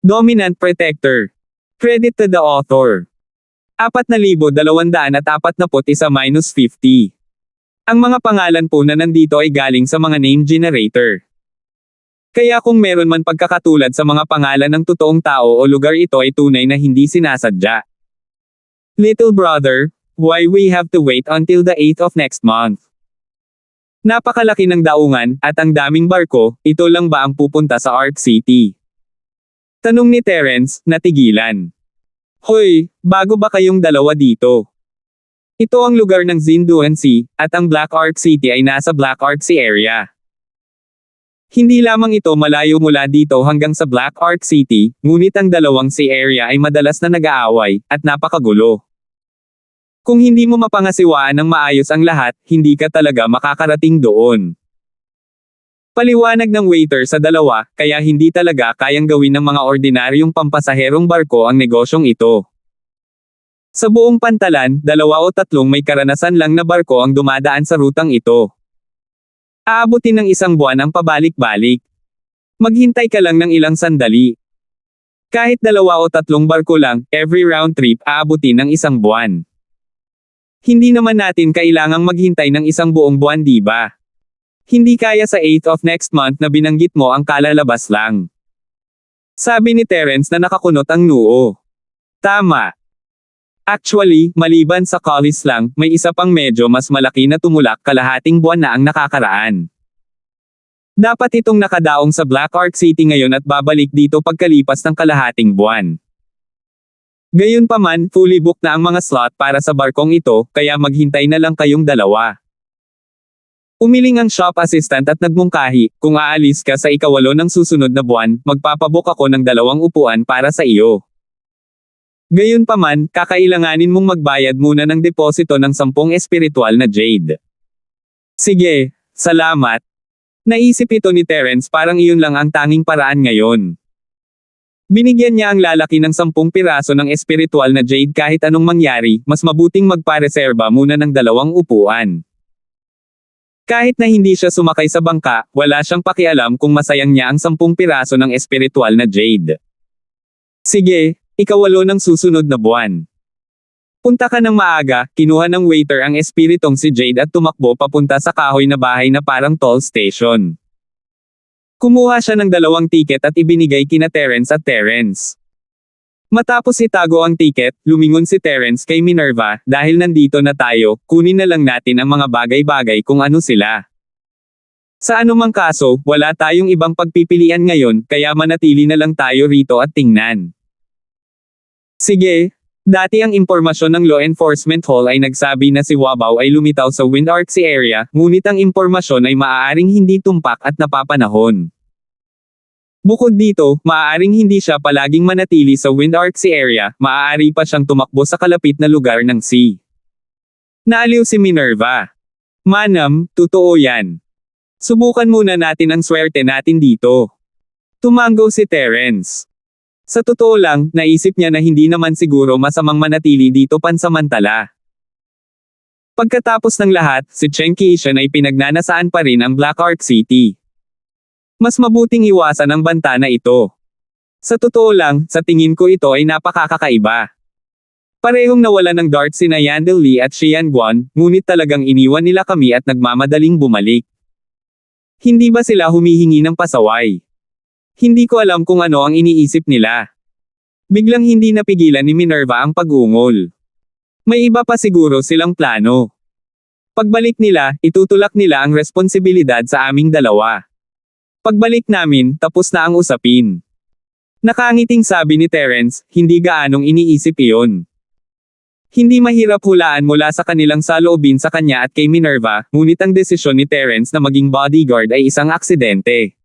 Dominant Protector. Credit to the author. 4,241-50. Ang mga pangalan po na nandito ay galing sa mga name generator. Kaya kung meron man pagkakatulad sa mga pangalan ng totoong tao o lugar, ito ay tunay na hindi sinasadya. Little brother, why we have to wait until the 8th of next month? Napakalaki ng daungan, at ang daming barko, ito lang ba ang pupunta sa Ark City? Tanong ni Terence, natigilan. Hoy, bago ba kayong dalawa dito? Ito ang lugar ng Zinduan Sea, at ang Black Ark City ay nasa Black Ark Sea area. Hindi lamang ito malayo mula dito hanggang sa Black Ark City, ngunit ang dalawang sea area ay madalas na nag-aaway, at napakagulo. Kung hindi mo mapangasiwaan ng maayos ang lahat, hindi ka talaga makakarating doon. Paliwanag ng waiter sa dalawa, kaya hindi talaga kayang gawin ng mga ordinaryong pampasaherong barko ang negosyong ito. Sa buong pantalan, 2 o 3 may karanasan lang na barko ang dumadaan sa rutang ito. Aabutin ng 1 buwan ang pabalik-balik. Maghintay ka lang ng ilang sandali. Kahit 2 o 3 barko lang, every round trip aabutin ng 1 buwan. Hindi naman natin kailangang maghintay ng 1 buong buwan, di ba? Hindi kaya sa 8th of next month na binanggit mo ang kalalabas lang. Sabi ni Terence na nakakunot ang noo. Tama. Actually, maliban sa Collis lang, may isa pang medyo mas malaki na tumulak kalahating buwan na ang nakakaraan. Dapat itong nakadaong sa Black Ark City ngayon at babalik dito pagkalipas ng kalahating buwan. Gayunpaman, fully booked na ang mga slot para sa barkong ito, kaya maghintay na lang kayong dalawa. Umiling ang shop assistant at nagmungkahi, kung aalis ka sa 8 ng susunod na buwan, magpapabook ako ng 2 upuan para sa iyo. Gayunpaman, kakailanganin mong magbayad muna ng deposito ng 10 espiritual na jade. Sige, salamat. Naisip ito ni Terence, parang iyon lang ang tanging paraan ngayon. Binigyan niya ang lalaki ng 10 piraso ng espiritual na jade kahit anong mangyari, mas mabuting magpareserba muna ng 2 upuan. Kahit na hindi siya sumakay sa bangka, wala siyang pakialam kung masayang niya ang 10 piraso ng espiritual na jade. Sige, 8 ng susunod na buwan. Punta ka ng maaga, kinuha ng waiter ang espiritong si Jade at tumakbo papunta sa kahoy na bahay na parang toll station. Kumuha siya ng 2 tiket at ibinigay kina Terence at Terence. Matapos itago ang tiket, lumingon si Terence kay Minerva, dahil nandito na tayo, kunin na lang natin ang mga bagay-bagay kung ano sila. Sa anumang kaso, wala tayong ibang pagpipilian ngayon, kaya manatili na lang tayo rito at tingnan. Sige, dati ang impormasyon ng Law Enforcement Hall ay nagsabi na si Wabaw ay lumitaw sa Wind Ark Sea area, ngunit ang impormasyon ay maaaring hindi tumpak at napapanahon. Bukod dito, maaaring hindi siya palaging manatili sa Wind Ark Sea area, maaari pa siyang tumakbo sa kalapit na lugar ng sea. Naaliw si Minerva. Manam, totoo yan. Subukan muna natin ang swerte natin dito. Tumanggo si Terence. Sa totoo lang, naisip niya na hindi naman siguro masamang manatili dito pansamantala. Pagkatapos ng lahat, si Chen Keishan ay pinagnanasaan pa rin ang Black Ark City. Mas mabuting iwasan ang banta na ito. Sa totoo lang, sa tingin ko ito ay napakakakaiba. Parehong nawala ng dart sina Yandel Lee at Xian Guan, ngunit talagang iniwan nila kami at nagmamadaling bumalik. Hindi ba sila humihingi ng pasaway? Hindi ko alam kung ano ang iniisip nila. Biglang hindi napigilan ni Minerva ang pag-ungol. May iba pa siguro silang plano. Pagbalik nila, itutulak nila ang responsibilidad sa aming dalawa. Pagbalik namin, tapos na ang usapin. Nakangiting sabi ni Terence, hindi gaanong iniisip iyon. Hindi mahirap hulaan mula sa kanilang saloobin sa kanya at kay Minerva, ngunit ang desisyon ni Terence na maging bodyguard ay isang aksidente.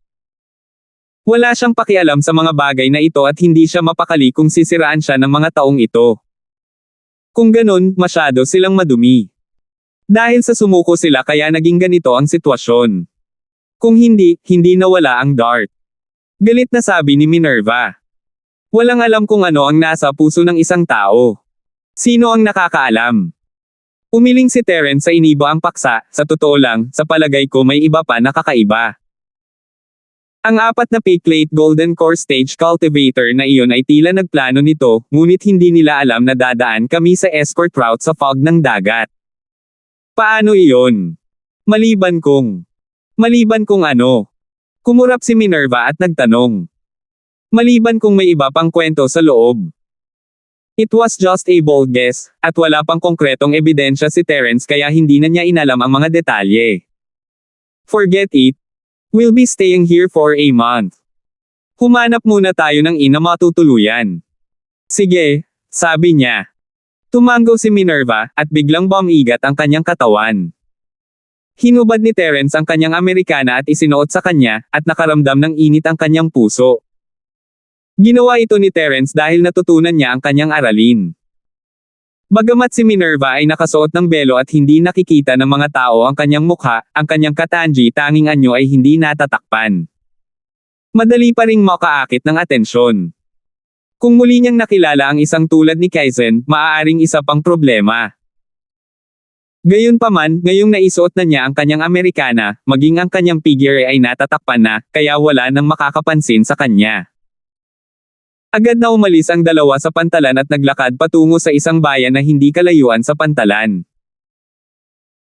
Wala siyang pakialam sa mga bagay na ito at hindi siya mapakali kung sisiraan siya ng mga taong ito. Kung ganun, masyado silang madumi. Dahil sa sumuko sila kaya naging ganito ang sitwasyon. Kung hindi, hindi nawala ang dart. Galit na sabi ni Minerva. Walang alam kung ano ang nasa puso ng isang tao. Sino ang nakakaalam? Umiling si Terence sa iniba ang paksa, sa totoo lang, sa palagay ko may iba pa na kakaiba. Ang apat na Picklate Golden Core Stage Cultivator na iyon ay tila nagplano nito, ngunit hindi nila alam na dadaan kami sa escort route sa fog ng dagat. Paano iyon? Maliban kung ano? Kumurap si Minerva at nagtanong. Maliban kung may iba pang kwento sa loob. It was just a bold guess, at wala pang konkretong ebidensya si Terence kaya hindi na niya inalam ang mga detalye. Forget it. We'll be staying here for a month. Humanap muna tayo ng ina matutuluyan. Sige, sabi niya. Tumango si Minerva, at biglang bumigat ang kanyang katawan. Hinubad ni Terence ang kanyang Amerikana at isinuot sa kanya, at nakaramdam ng init ang kanyang puso. Ginawa ito ni Terence dahil natutunan niya ang kanyang aralin. Bagamat si Minerva ay nakasuot ng belo at hindi nakikita ng mga tao ang kanyang mukha, ang kanyang katanji tanging anyo ay hindi natatakpan. Madali pa ring makaakit ng atensyon. Kung muli niyang nakilala ang isang tulad ni Kaizen, maaaring isa pang problema. Gayunpaman, ngayong naisuot na niya ang kanyang Amerikana, maging ang kanyang figure ay natatakpan na, kaya wala nang makakapansin sa kanya. Agad na umalis ang dalawa sa pantalan at naglakad patungo sa isang bayan na hindi kalayuan sa pantalan.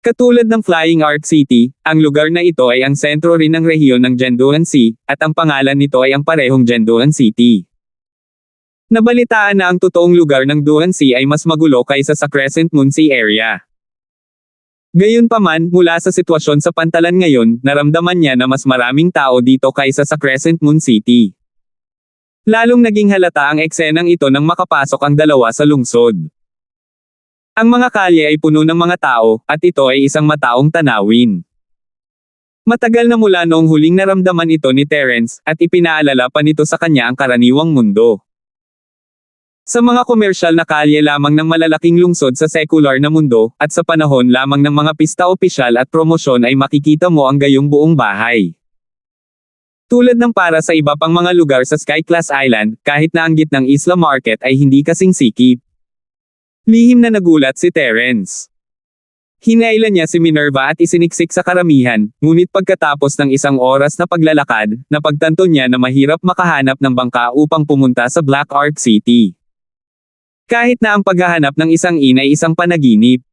Katulad ng Flying Arc City, ang lugar na ito ay ang sentro rin ng rehiyon ng Jianduan Sea, at ang pangalan nito ay ang parehong Jianduan City. Nabalitaan na ang totoong lugar ng Duan Sea ay mas magulo kaysa sa Crescent Moon Sea area. Gayunpaman, mula sa sitwasyon sa pantalan ngayon, naramdaman niya na mas maraming tao dito kaysa sa Crescent Moon City. Lalong naging halata ang eksenang ito nang makapasok ang dalawa sa lungsod. Ang mga kalye ay puno ng mga tao, at ito ay isang mataong tanawin. Matagal na mula noong huling naramdaman ito ni Terence, at ipinaalala pa nito sa kanya ang karaniwang mundo. Sa mga komersyal na kalye lamang ng malalaking lungsod sa sekular na mundo, at sa panahon lamang ng mga pista opisyal at promosyon ay makikita mo ang gayong buong bahay. Tulad ng para sa iba pang mga lugar sa Sky-class Island, kahit na ang gitnang Isla Market ay hindi kasing sikip. Lihim na nagulat si Terence. Hinailan niya si Minerva at isiniksik sa karamihan, ngunit pagkatapos ng isang oras na paglalakad, napagtanto niya na mahirap makahanap ng bangka upang pumunta sa Black Arc City. Kahit na ang paghahanap ng isang ina ay isang panaginip.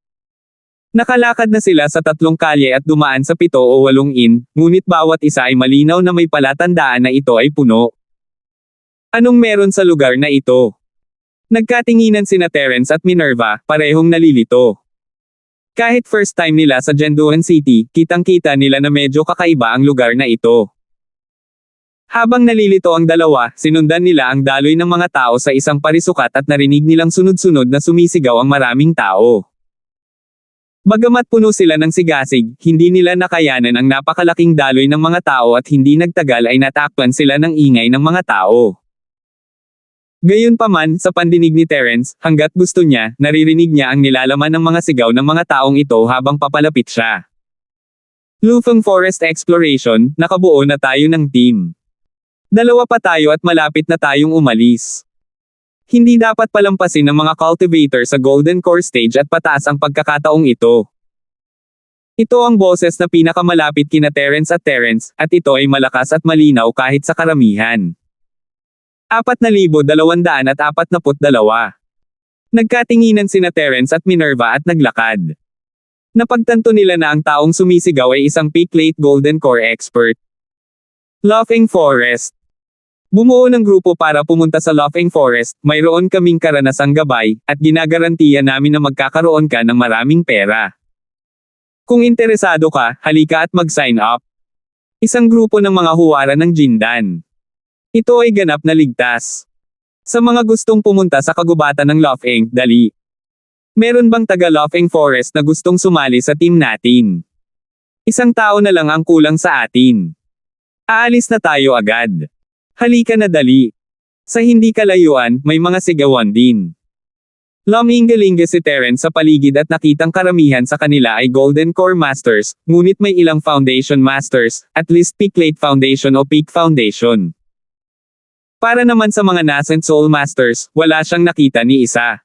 Nakalakad na sila sa 3 kalye at dumaan sa 7 o 8 inn, ngunit bawat isa ay malinaw na may palatandaan na ito ay puno. Anong meron sa lugar na ito? Nagkatinginan sina Terence at Minerva, parehong nalilito. Kahit first time nila sa Jianduan City, kitang-kita nila na medyo kakaiba ang lugar na ito. Habang nalilito ang dalawa, sinundan nila ang daloy ng mga tao sa isang parisukat at narinig nilang sunod-sunod na sumisigaw ang maraming tao. Bagamat puno sila ng sigasig, hindi nila nakayanan ang napakalaking daloy ng mga tao at hindi nagtagal ay natakpan sila ng ingay ng mga tao. Gayunpaman, sa pandinig ni Terence, hanggat gusto niya, naririnig niya ang nilalaman ng mga sigaw ng mga taong ito habang papalapit siya. Lufeng Forest Exploration, nakabuo na tayo ng team. 2 pa tayo at malapit na tayong umalis. Hindi dapat palampasin ng mga cultivator sa Golden Core Stage at pataas ang pagkakataong ito. Ito ang boses na pinakamalapit kina Terence, at ito ay malakas at malinaw kahit sa karamihan. 4,242. Nagkatinginan sina Terence at Minerva at naglakad. Napagtanto nila na ang taong sumisigaw ay isang Picklate Golden Core expert. Laughing Forest. Bumuo ng grupo para pumunta sa Laughing Forest, mayroon kaming karanasang gabay, at ginagarantiya namin na magkakaroon ka ng maraming pera. Kung interesado ka, halika at mag-sign up. Isang grupo ng mga huwara ng Jindan. Ito ay ganap na ligtas. Sa mga gustong pumunta sa kagubatan ng Laughing, dali. Meron bang taga Laughing Forest na gustong sumali sa team natin? 1 tao na lang ang kulang sa atin. Aalis na tayo agad. Halika na dali. Sa hindi kalayuan, may mga sigawan din. Lumingalinga si Terence sa paligid at nakitang karamihan sa kanila ay Golden Core Masters, ngunit may ilang Foundation Masters, at least Picklate Foundation o Peak Foundation. Para naman sa mga Nascent Soul Masters, wala siyang nakita ni isa.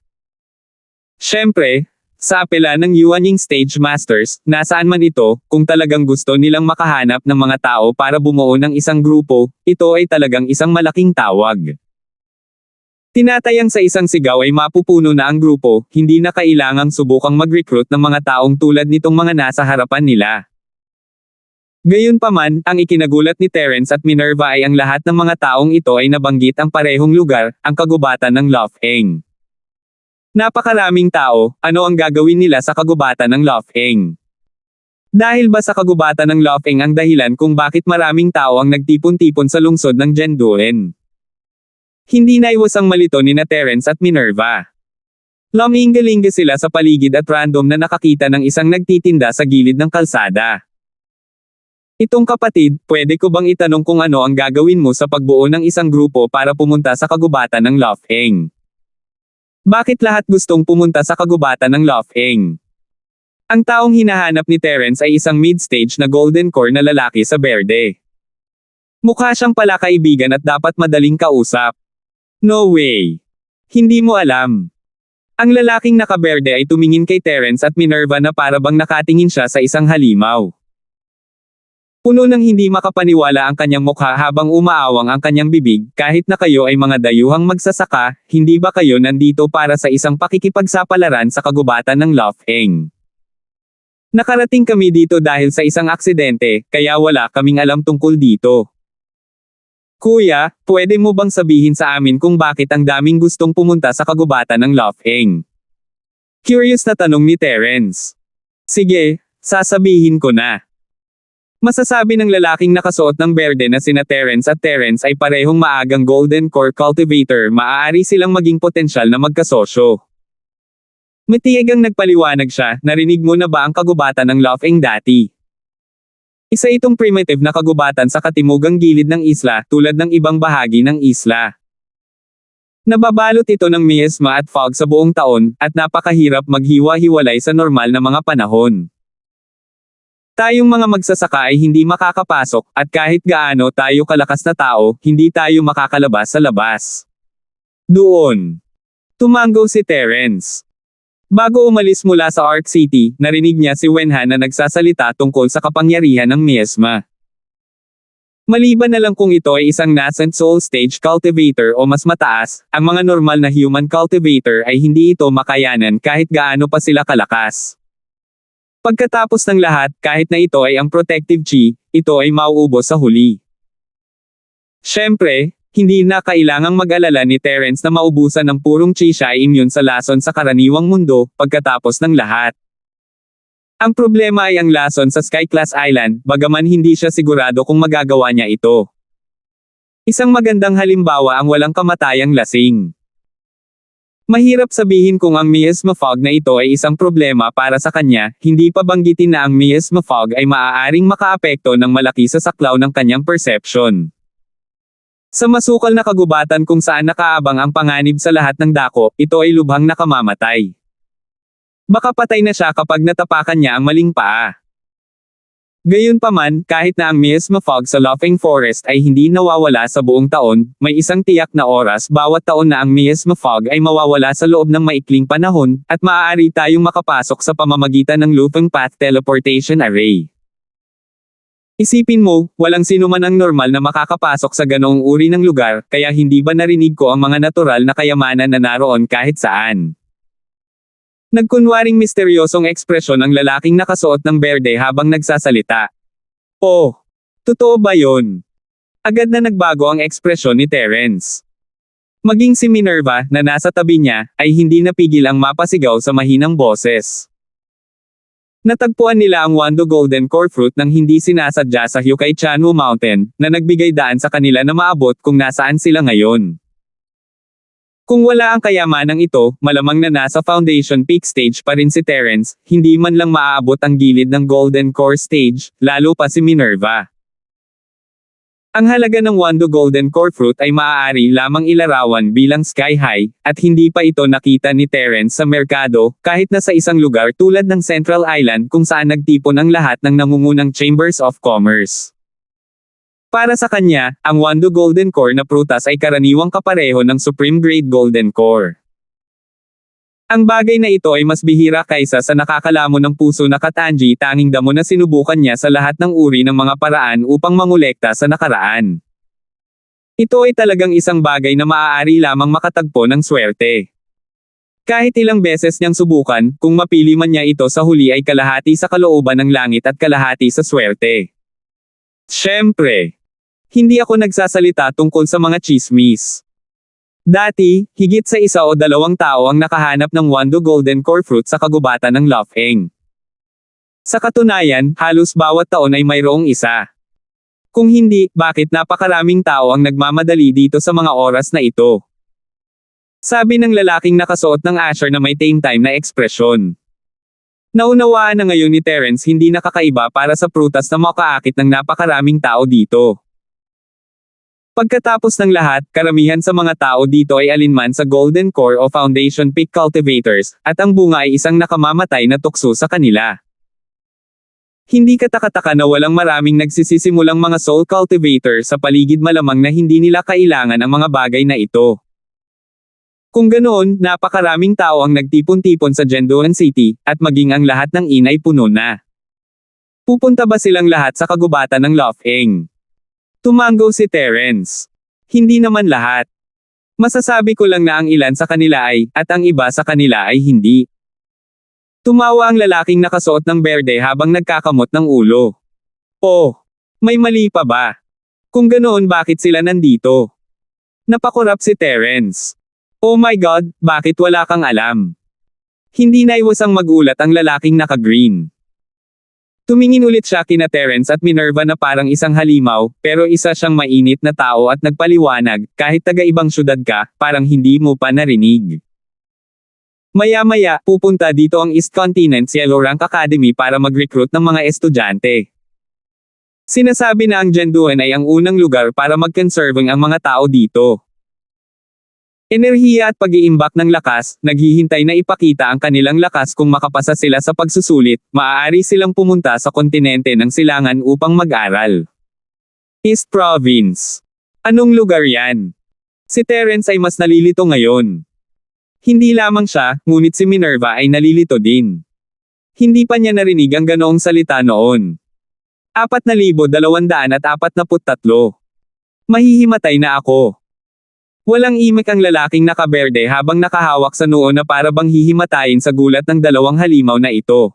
Siyempre, sa apela ng Yuanying Stage Masters, nasaan man ito, kung talagang gusto nilang makahanap ng mga tao para bumuo ng isang grupo, ito ay talagang isang malaking tawag. Tinatayang sa isang sigaw ay mapupuno na ang grupo, hindi na kailangang subukang mag-recruit ng mga taong tulad nitong mga nasa harapan nila. Gayunpaman, ang ikinagulat ni Terence at Minerva ay ang lahat ng mga taong ito ay nabanggit ang parehong lugar, ang kagubatan ng Lofeng. Napakaraming tao, ano ang gagawin nila sa kagubatan ng Lofeng? Dahil ba sa kagubatan ng Lofeng ang dahilan kung bakit maraming tao ang nagtipon-tipon sa lungsod ng Jenduen? Hindi naiwasang malito ni na Terence at Minerva. Lumingalinga sila sa paligid at random na nakakita ng isang nagtitinda sa gilid ng kalsada. Itong kapatid, pwede ko bang itanong kung ano ang gagawin mo sa pagbuo ng isang grupo para pumunta sa kagubatan ng Lofeng? Bakit lahat gustong pumunta sa kagubatan ng Lofeng? Ang taong hinahanap ni Terence ay isang mid-stage na golden core na lalaki sa berde. Mukha siyang palakaibigan at dapat madaling kausap. No way. Hindi mo alam. Ang lalaking nakaberde ay tumingin kay Terence at Minerva na para bang nakatingin siya sa isang halimaw. Puno ng hindi makapaniwala ang kanyang mukha habang umaawang ang kanyang bibig, kahit na kayo ay mga dayuhang magsasaka, hindi ba kayo nandito para sa isang pakikipagsapalaran sa kagubatan ng Lofeng? Nakarating kami dito dahil sa isang aksidente, kaya wala kaming alam tungkol dito. Kuya, pwede mo bang sabihin sa amin kung bakit ang daming gustong pumunta sa kagubatan ng Lofeng? Curious na tanong ni Terence. Sige, sasabihin ko na. Masasabi ng lalaking nakasuot ng berde na sina Terence at Terence ay parehong maagang golden core cultivator, maaari silang maging potensyal na magkasosyo. Matiyagang nagpaliwanag siya, narinig mo na ba ang kagubatan ng Lofeng dati? Isa itong primitive na kagubatan sa katimugang gilid ng isla, tulad ng ibang bahagi ng isla. Nababalot ito ng miasma at fog sa buong taon, at napakahirap maghiwa-hiwalay sa normal na mga panahon. Tayong mga magsasaka ay hindi makakapasok, at kahit gaano tayo kalakas na tao, hindi tayo makakalabas sa labas. Doon. Tumango si Terence. Bago umalis mula sa Arc City, narinig niya si Wenhan na nagsasalita tungkol sa kapangyarihan ng miasma. Maliban na lang kung ito ay isang nascent soul stage cultivator o mas mataas, ang mga normal na human cultivator ay hindi ito makayanan kahit gaano pa sila kalakas. Pagkatapos ng lahat, kahit na ito ay ang protective chi, ito ay mauubos sa huli. Siyempre, hindi na kailangang mag-alala ni Terence na maubusan ng purong chi siya ay immune sa lason sa karaniwang mundo, pagkatapos ng lahat. Ang problema ay ang lason sa Sky-class Island, bagaman hindi siya sigurado kung magagawa niya ito. Isang magandang halimbawa ang walang kamatayang lasing. Mahirap sabihin kung ang miasma fog na ito ay isang problema para sa kanya, hindi pa banggitin na ang miasma fog ay maaaring makaapekto ng malaki sa saklaw ng kanyang perception. Sa masukal na kagubatan kung saan nakaabang ang panganib sa lahat ng dako, ito ay lubhang nakamamatay. Baka patay na siya kapag natapakan niya ang maling paa. Gayunpaman, kahit na ang miasma fog sa Lofeng Forest ay hindi nawawala sa buong taon, may isang tiyak na oras bawat taon na ang miasma fog ay mawawala sa loob ng maikling panahon, at maaari tayong makapasok sa pamamagitan ng Lufeng Path Teleportation Array. Isipin mo, walang sino man ang normal na makakapasok sa ganoong uri ng lugar, kaya hindi ba narinig ko ang mga natural na kayamanan na naroon kahit saan? Nagkunwaring misteryosong ekspresyon ang lalaking nakasuot ng berde habang nagsasalita. Oh, totoo ba yon? Agad na nagbago ang ekspresyon ni Terence. Maging si Minerva, na nasa tabi niya, ay hindi napigil ang mapasigaw sa mahinang boses. Natagpuan nila ang Wando Golden Core Fruit nang hindi sinasadya sa Hyukay Chanwu Mountain, na nagbigay daan sa kanila na maabot kung nasaan sila ngayon. Kung wala ang kayamanang ito, malamang na nasa Foundation Peak Stage pa rin si Terence, hindi man lang maaabot ang gilid ng Golden Core Stage, lalo pa si Minerva. Ang halaga ng Wando Golden Core Fruit ay maaari lamang ilarawan bilang sky high, at hindi pa ito nakita ni Terence sa merkado, kahit na sa isang lugar tulad ng Central Island kung saan nagtipon ang lahat ng nangungunang Chambers of Commerce. Para sa kanya, ang Wando Golden Core na prutas ay karaniwang kapareho ng Supreme Grade Golden Core. Ang bagay na ito ay mas bihira kaysa sa nakakalamon ng puso na Katanji, tanging damo na sinubukan niya sa lahat ng uri ng mga paraan upang mangolekta sa nakaraan. Ito ay talagang isang bagay na maaari lamang makatagpo ng swerte. Kahit ilang beses niyang subukan, kung mapili man niya ito sa huli ay kalahati sa kalooban ng langit at kalahati sa swerte. Siyempre, hindi ako nagsasalita tungkol sa mga chismis. Dati, higit sa 1 o 2 tao ang nakahanap ng Wando Golden Core Fruit sa kagubatan ng Lofeng. Sa katunayan, halos bawat taon ay mayroong isa. Kung hindi, bakit napakaraming tao ang nagmamadali dito sa mga oras na ito? Sabi ng lalaking nakasuot ng Asher na may Time na ekspresyon. Naunawaan na ngayon ni Terence hindi nakakaiba para sa prutas na makaakit ng napakaraming tao dito. Pagkatapos ng lahat, karamihan sa mga tao dito ay alinman sa Golden Core o Foundation Peak Cultivators, at ang bunga ay isang nakamamatay na tukso sa kanila. Hindi katakataka na walang maraming nagsisisimulang mga soul cultivator sa paligid, malamang na hindi nila kailangan ang mga bagay na ito. Kung ganoon, napakaraming tao ang nagtipon-tipon sa Gendoan City, at maging ang lahat ng inn ay puno na. Pupunta ba silang lahat sa kagubatan ng Lofeng? Tumango si Terence. Hindi naman lahat. Masasabi ko lang na ang ilan sa kanila ay, at ang iba sa kanila ay hindi. Tumawa ang lalaking nakasuot ng berde habang nagkakamot ng ulo. Oh, may mali pa ba? Kung ganoon, bakit sila nandito? Napakurap si Terence. Oh my God, bakit wala kang alam? Hindi naiwasang magulat ang lalaking naka-green. Tumingin ulit siya kina Terence at Minerva na parang isang halimaw, pero isa siyang mainit na tao at nagpaliwanag, kahit taga-ibang syudad ka, parang hindi mo pa narinig. Maya-maya, pupunta dito ang East Continent Yellow Rank Academy para mag-recruit ng mga estudyante. Sinasabi na ang Gendoan ay ang unang lugar para mag-conserving ang mga tao dito. Enerhiya at pag-iimbak ng lakas, naghihintay na ipakita ang kanilang lakas. Kung makapasa sila sa pagsusulit, maaari silang pumunta sa kontinente ng silangan upang mag-aral. East Province. Anong lugar yan? Si Terence ay mas nalilito ngayon. Hindi lamang siya, ngunit si Minerva ay nalilito din. Hindi pa niya narinig ang ganoong salita noon. 4,243. Mahihimatay na ako. Walang imik ang lalaking nakaberde habang nakahawak sa noo na para bang hihimatayin sa gulat ng 2 halimaw na ito.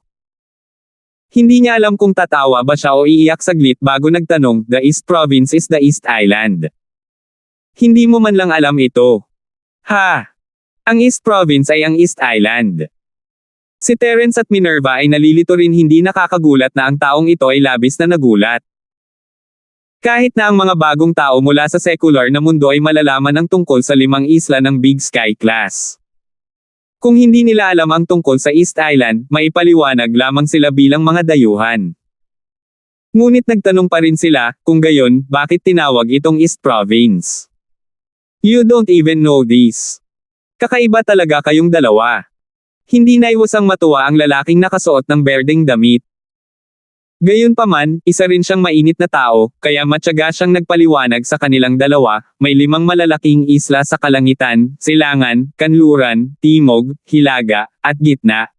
Hindi niya alam kung tatawa ba siya o iiyak saglit bago nagtanong, the East Province is the East Island. Hindi mo man lang alam ito. Ha! Ang East Province ay ang East Island. Si Terence at Minerva ay nalilito rin, hindi nakakagulat na ang taong ito ay labis na nagulat. Kahit na ang mga bagong tao mula sa secular na mundo ay malalaman ang tungkol sa 5 isla ng Big Sky Class. Kung hindi nila alam ang tungkol sa East Island, maipaliwanag lamang sila bilang mga dayuhan. Ngunit nagtanong pa rin sila, kung gayon, bakit tinawag itong East Province? You don't even know this. Kakaiba talaga kayong dalawa. Hindi naiwasang matuwa ang lalaking nakasuot ng berdeng damit. Gayunpaman, isa rin siyang mainit na tao, kaya matyaga siyang nagpaliwanag sa kanilang dalawa. May 5 malalaking isla sa kalangitan, silangan, kanluran, timog, hilaga, at gitna.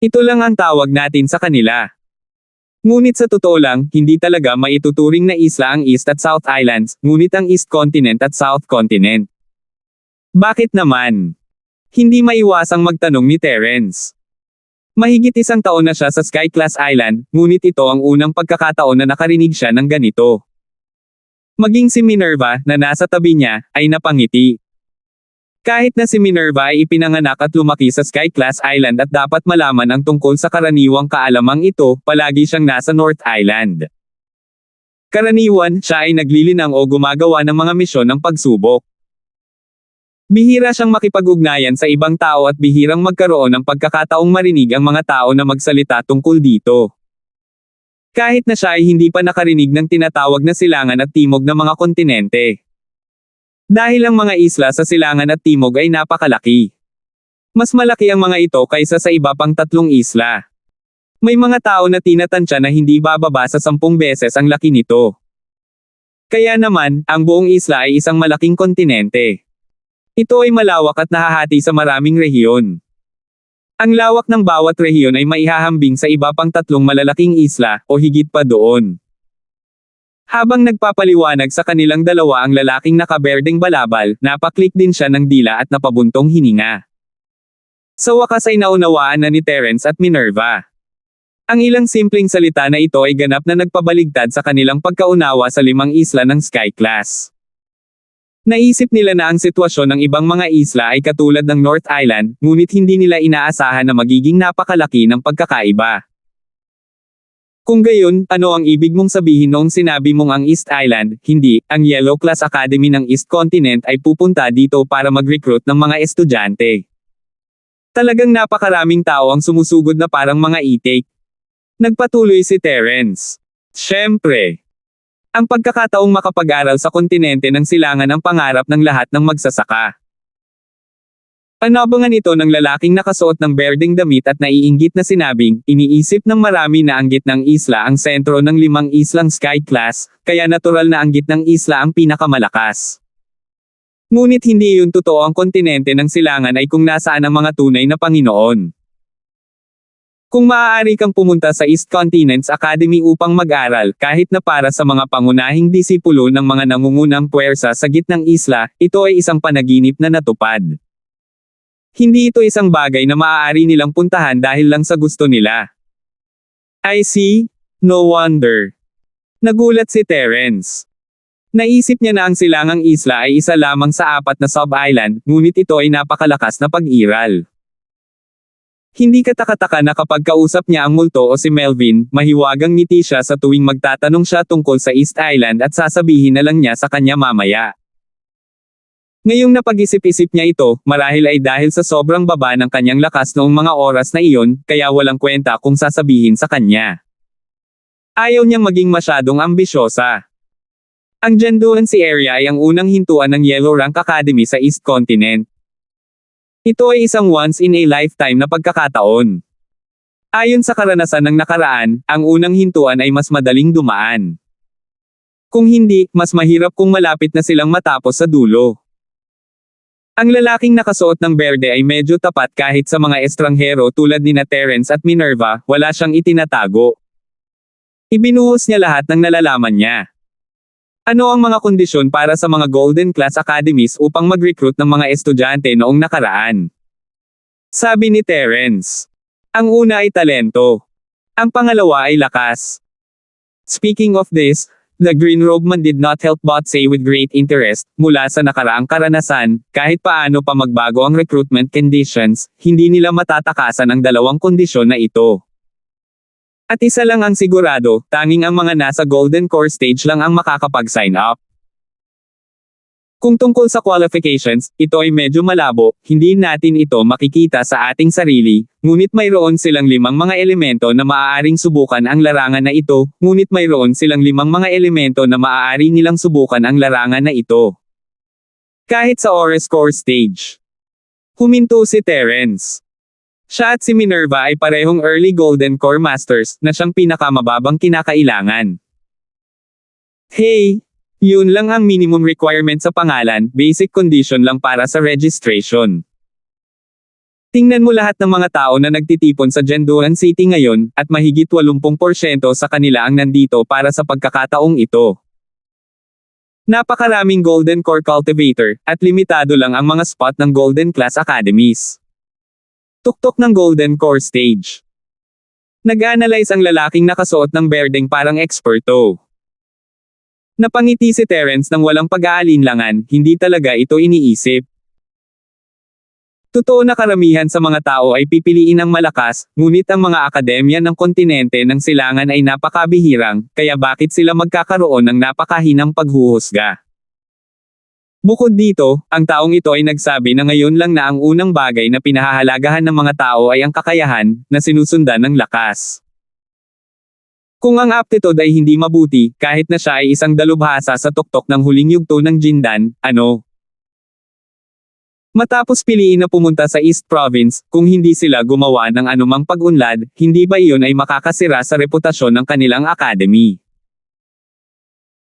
Ito lang ang tawag natin sa kanila. Ngunit sa totoo lang, hindi talaga maituturing na isla ang East at South Islands, ngunit ang East Continent at South Continent. Bakit naman? Hindi maiwasang magtanong ni Terence. Mahigit 1 taon na siya sa Sky Class Island, ngunit ito ang unang pagkakataon na nakarinig siya ng ganito. Maging si Minerva, na nasa tabi niya, ay napangiti. Kahit na si Minerva ay ipinanganak at lumaki sa Sky Class Island at dapat malaman ang tungkol sa karaniwang kaalamang ito, palagi siyang nasa North Island. Karaniwan, siya ay naglilinang o gumagawa ng mga misyon ng pagsubok. Bihira siyang makipag-ugnayan sa ibang tao at bihirang magkaroon ng pagkakataong marinig ang mga tao na magsalita tungkol dito. Kahit na siya ay hindi pa nakarinig ng tinatawag na silangan at timog na mga kontinente. Dahil ang mga isla sa silangan at timog ay napakalaki. Mas malaki ang mga ito kaysa sa iba pang 3 isla. May mga tao na tinatansya na hindi bababa sa 10 beses ang laki nito. Kaya naman, ang buong isla ay isang malaking kontinente. Ito ay malawak at nahahati sa maraming rehiyon. Ang lawak ng bawat rehiyon ay maihahambing sa iba pang 3 malalaking isla, o higit pa doon. Habang nagpapaliwanag sa kanilang dalawa ang lalaking nakaberdeng balabal, napaklik din siya ng dila at napabuntong hininga. Sa wakas ay naunawaan na ni Terence at Minerva. Ang ilang simpleng salita na ito ay ganap na nagpabaligtad sa kanilang pagkaunawa sa 5 isla ng Sky Class. Naisip nila na ang sitwasyon ng ibang mga isla ay katulad ng North Island, ngunit hindi nila inaasahan na magiging napakalaki ng pagkakaiba. Kung gayon, ano ang ibig mong sabihin noong sinabi mong ang East Island, hindi, ang Yellow Class Academy ng East Continent ay pupunta dito para mag-recruit ng mga estudyante? Talagang napakaraming tao ang sumusugod na parang mga itik. Nagpatuloy si Terence. Siyempre, ang pagkakataong makapag-aral sa kontinente ng silangan ang pangarap ng lahat ng magsasaka. Panabangan ito ng lalaking nakasuot ng berdeng damit at naiinggit na sinabing, iniisip ng marami na ang gitnang isla ang sentro ng 5 islang Sky Class, kaya natural na ang gitnang isla ang pinakamalakas. Ngunit hindi yun totoo. Ang kontinente ng silangan ay kung nasaan ang mga tunay na Panginoon. Kung maaari kang pumunta sa East Continent's Academy upang mag-aral, kahit na para sa mga pangunahing disipulo ng mga nangungunang puwersa sa gitnang isla, ito ay isang panaginip na natupad. Hindi ito isang bagay na maaari nilang puntahan dahil lang sa gusto nila. I see? No wonder. Nagulat si Terence. Naisip niya na ang silangang isla ay isa lamang sa 4 na sub-island, ngunit ito ay napakalakas na pag-iral. Hindi katakataka na kapag kausap niya ang multo o si Melvin, mahiwagang ngiti siya sa tuwing magtatanong siya tungkol sa East Island at sasabihin na lang niya sa kanya mamaya. Ngayong napag-isip-isip niya ito, marahil ay dahil sa sobrang baba ng kanyang lakas noong mga oras na iyon, kaya walang kwenta kung sasabihin sa kanya. Ayaw niyang maging masyadong ambisyosa. Ang Genduancy area ay ang unang hintuan ng Yellow Rank Academy sa East Continent. Ito ay isang once-in-a-lifetime na pagkakataon. Ayon sa karanasan ng nakaraan, ang unang hintuan ay mas madaling dumaan. Kung hindi, mas mahirap kung malapit na silang matapos sa dulo. Ang lalaking nakasuot ng berde ay medyo tapat kahit sa mga estranghero tulad nina Terence at Minerva, wala siyang itinatago. Ibinuhos niya lahat ng nalalaman niya. Ano ang mga kondisyon para sa mga Golden Class Academies upang mag-recruit ng mga estudyante noong nakaraan? Sabi ni Terence. Ang una ay talento. Ang pangalawa ay lakas. Speaking of this, the Green Robe Man did not help but say with great interest, mula sa nakaraang karanasan, kahit paano pa magbago ang recruitment conditions, hindi nila matatakasan ang 2 kondisyon na ito. At isa lang ang sigurado, tanging ang mga nasa Golden Core Stage lang ang makakapag-sign up. Kung tungkol sa qualifications, ito ay medyo malabo, hindi natin ito makikita sa ating sarili, ngunit mayroon silang 5 mga elemento na maaaring subukan ang larangan na ito, ngunit mayroon silang 5 mga elemento na maaari nilang subukan ang larangan na ito. Kahit sa Ores Core Stage. Huminto si Terence. Siya at si Minerva ay parehong early Golden Core Masters, na siyang pinakamababang kinakailangan. Hey! Yun lang ang minimum requirement sa pangalan, basic condition lang para sa registration. Tingnan mo lahat ng mga tao na nagtitipon sa Genduan City ngayon, at mahigit 80% sa kanila ang nandito para sa pagkakataong ito. Napakaraming Golden Core Cultivator, at limitado lang ang mga spot ng Golden Class Academies. Tuktok ng Golden Core Stage. Nag-analyze ang lalaking nakasuot ng berdeng parang eksperto. Napangiti si Terence nang walang pag-aalinlangan, hindi talaga ito iniisip. Totoo na karamihan sa mga tao ay pipiliin ang malakas, ngunit ang mga akademya ng kontinente ng silangan ay napakabihirang, kaya bakit sila magkakaroon ng napakahinang paghuhusga? Bukod dito, ang taong ito ay nagsabi na ngayon lang na ang unang bagay na pinahahalagahan ng mga tao ay ang kakayahan, na sinusundan ng lakas. Kung ang aptitude ay hindi mabuti, kahit na siya ay isang dalubhasa sa tuktok ng huling yugto ng Jindan, ano? Matapos piliin na pumunta sa East Province, kung hindi sila gumawa ng anumang pag-unlad, hindi ba iyon ay makakasira sa reputasyon ng kanilang academy?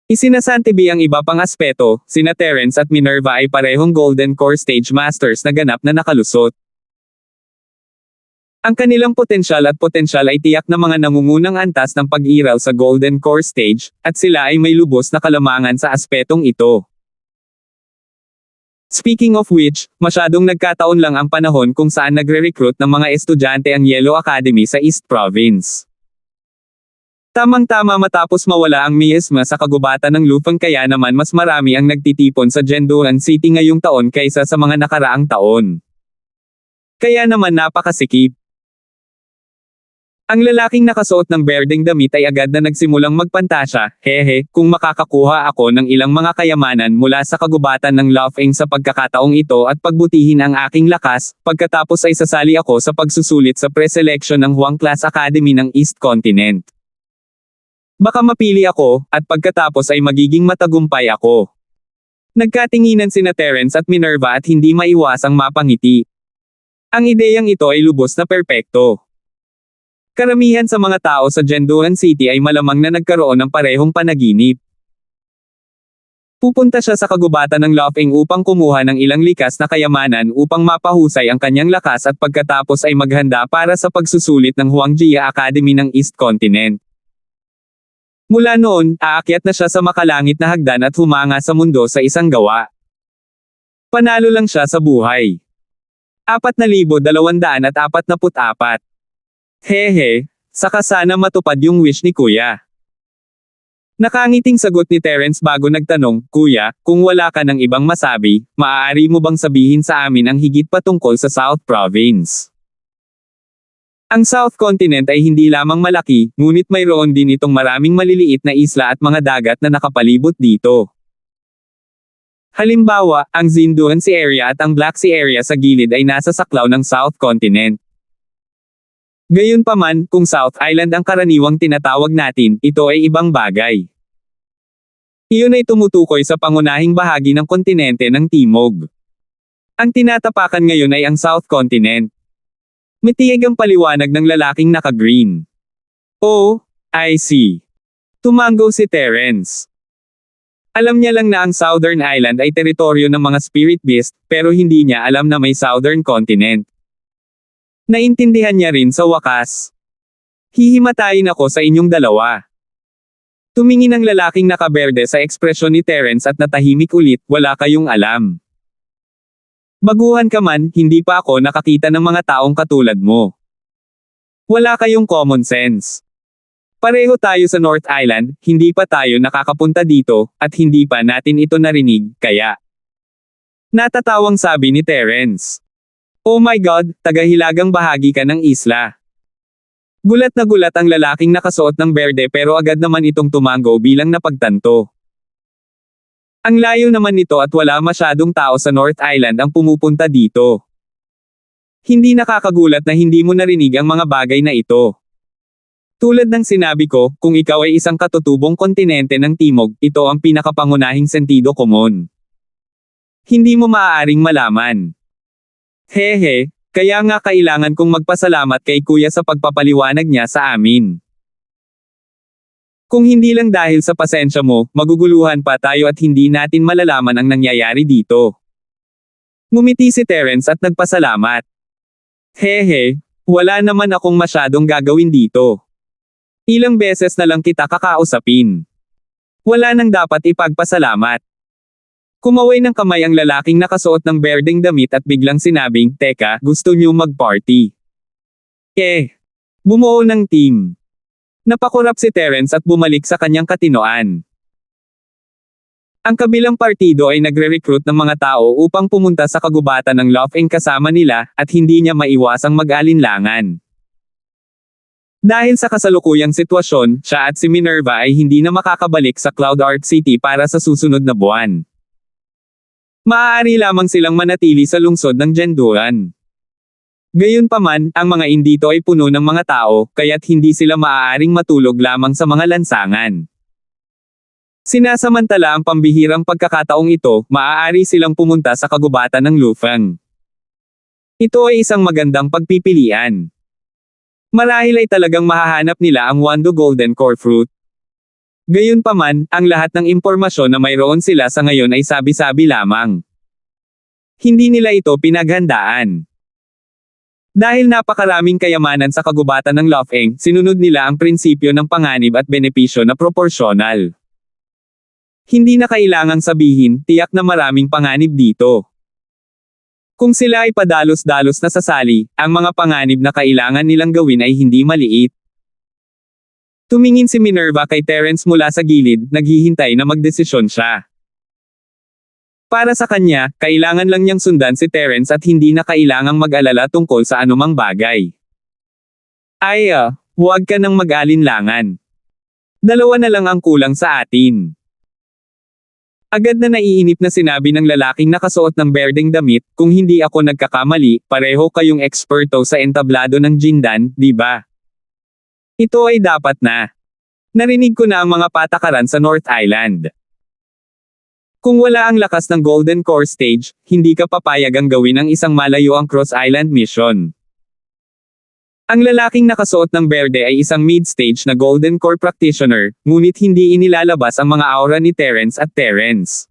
Isinasantibi ang iba pang aspeto, sina Terence at Minerva ay parehong Golden Core Stage Masters na ganap na nakalusot. Ang kanilang potensyal ay tiyak na mga nangungunang antas ng pag-iral sa Golden Core Stage, at sila ay may lubos na kalamangan sa aspetong ito. Speaking of which, masyadong nagkataon lang ang panahon kung saan nagre-recruit ng mga estudyante ang Yellow Academy sa East Province. Tamang-tama matapos mawala ang miasma sa kagubatan ng Lupang, kaya naman mas marami ang nagtitipon sa Jenduan City ngayong taon kaysa sa mga nakaraang taon. Kaya naman napakasikip. Ang lalaking nakasuot ng berdeng damit ay agad na nagsimulang magpantasya, hehe, kung makakakuha ako ng ilang mga kayamanan mula sa kagubatan ng Lufeng sa pagkakataong ito at pagbutihin ang aking lakas, pagkatapos ay sasali ako sa pagsusulit sa preselection ng Huang Class Academy ng East Continent. Baka mapili ako, at pagkatapos ay magiging matagumpay ako. Nagkatinginan sina Terence at Minerva at hindi maiwasang mapangiti. Ang ideyang ito ay lubos na perpekto. Karamihan sa mga tao sa Jenduan City ay malamang na nagkaroon ng parehong panaginip. Pupunta siya sa kagubatan ng Lufeng upang kumuha ng ilang likas na kayamanan upang mapahusay ang kanyang lakas at pagkatapos ay maghanda para sa pagsusulit ng Huangjia Academy ng East Continent. Mula noon, aakyat na siya sa makalangit na hagdan at humanga sa mundo sa isang gawa. Panalo lang siya sa buhay. 4,244. Hehe, saka sana matupad yung wish ni Kuya. Nakangiting sagot ni Terence bago nagtanong, Kuya, kung wala ka ng ibang masabi, maaari mo bang sabihin sa amin ang higit pa tungkol sa South Province? Ang South Continent ay hindi lamang malaki, ngunit mayroon din itong maraming maliliit na isla at mga dagat na nakapalibot dito. Halimbawa, ang Zinduan Sea Area at ang Black Sea Area sa gilid ay nasa saklaw ng South Continent. Gayunpaman, kung South Island ang karaniwang tinatawag natin, ito ay ibang bagay. Iyon ay tumutukoy sa pangunahing bahagi ng kontinente ng Timog. Ang tinatapakan ngayon ay ang South Continent. Matiig ang paliwanag ng lalaking naka-green. Oh, I see. Tumango si Terence. Alam niya lang na ang Southern Island ay teritoryo ng mga spirit beast, pero hindi niya alam na may Southern Continent. Naintindihan niya rin sa wakas. Hihimatayin ako sa inyong dalawa. Tumingin ang lalaking nakaberde sa ekspresyon ni Terence at natahimik ulit, wala kayong alam. Baguhan ka man, hindi pa ako nakakita ng mga taong katulad mo. Wala kayong common sense. Pareho tayo sa North Island, hindi pa tayo nakakapunta dito, at hindi pa natin ito narinig, kaya. Natatawang sabi ni Terence. Oh my God, tagahilagang bahagi ka ng isla. Gulat na gulat ang lalaking nakasuot ng berde pero agad naman itong tumango bilang napagtanto. Ang layo naman nito at wala masyadong tao sa North Island ang pumupunta dito. Hindi nakakagulat na hindi mo narinig ang mga bagay na ito. Tulad ng sinabi ko, kung ikaw ay isang katutubong kontinente ng Timog, ito ang pinakapangunahing sentido komon. Hindi mo maaaring malaman. Hehe, kaya nga kailangan kong magpasalamat kay Kuya sa pagpapaliwanag niya sa amin. Kung hindi lang dahil sa pasensya mo, maguguluhan pa tayo at hindi natin malalaman ang nangyayari dito. Ngumiti si Terence at nagpasalamat. Hehe, wala naman akong masyadong gagawin dito. Ilang beses na lang kita kakausapin. Wala nang dapat ipagpasalamat. Kumaway ng kamay ang lalaking nakasuot ng berdeng damit at biglang sinabing, Teka, gusto niyo mag-party? Bumuo ng team. Napakurap si Terence at bumalik sa kanyang katinoan. Ang kabilang partido ay nagre-recruit ng mga tao upang pumunta sa kagubatan ng Lufeng kasama nila, at hindi niya maiwasang mag-alinlangan. Dahil sa kasalukuyang sitwasyon, siya at si Minerva ay hindi na makakabalik sa Cloud Art City para sa susunod na buwan. Maaari lamang silang manatili sa lungsod ng Jenduan. Gayunpaman, ang mga indito ay puno ng mga tao, kaya't hindi sila maaaring matulog lamang sa mga lansangan. Sinasamantala ang pambihirang pagkakataong ito, maaari silang pumunta sa kagubatan ng Lufeng. Ito ay isang magandang pagpipilian. Marahil ay talagang mahahanap nila ang Wando Golden Core Fruit. Gayunpaman, ang lahat ng impormasyon na mayroon sila sa ngayon ay sabi-sabi lamang. Hindi nila ito pinaghandaan. Dahil napakaraming kayamanan sa kagubatan ng Lofeng, sinunod nila ang prinsipyo ng panganib at benepisyo na proporsyonal. Hindi na kailangang sabihin, tiyak na maraming panganib dito. Kung sila ay padalos-dalos na sasali, ang mga panganib na kailangan nilang gawin ay hindi maliit. Tumingin si Minerva kay Terence mula sa gilid, naghihintay na magdesisyon siya. Para sa kanya, kailangan lang niyang sundan si Terence at hindi na kailangang mag-alala tungkol sa anumang bagay. Huwag ka nang mag-alinlangan. Dalawa na lang ang kulang sa atin. Agad na naiinip na sinabi ng lalaking nakasuot ng berdeng damit, kung hindi ako nagkakamali, pareho kayong eksperto sa entablado ng Jindan, di ba? Ito ay dapat na. Narinig ko na ang mga patakaran sa North Island. Kung wala ang lakas ng Golden Core Stage, hindi ka papayagang gawin ang isang malayo ang Cross Island mission. Ang lalaking nakasuot ng berde ay isang mid-stage na Golden Core practitioner, ngunit hindi inilalabas ang mga aura ni Terence at Terence.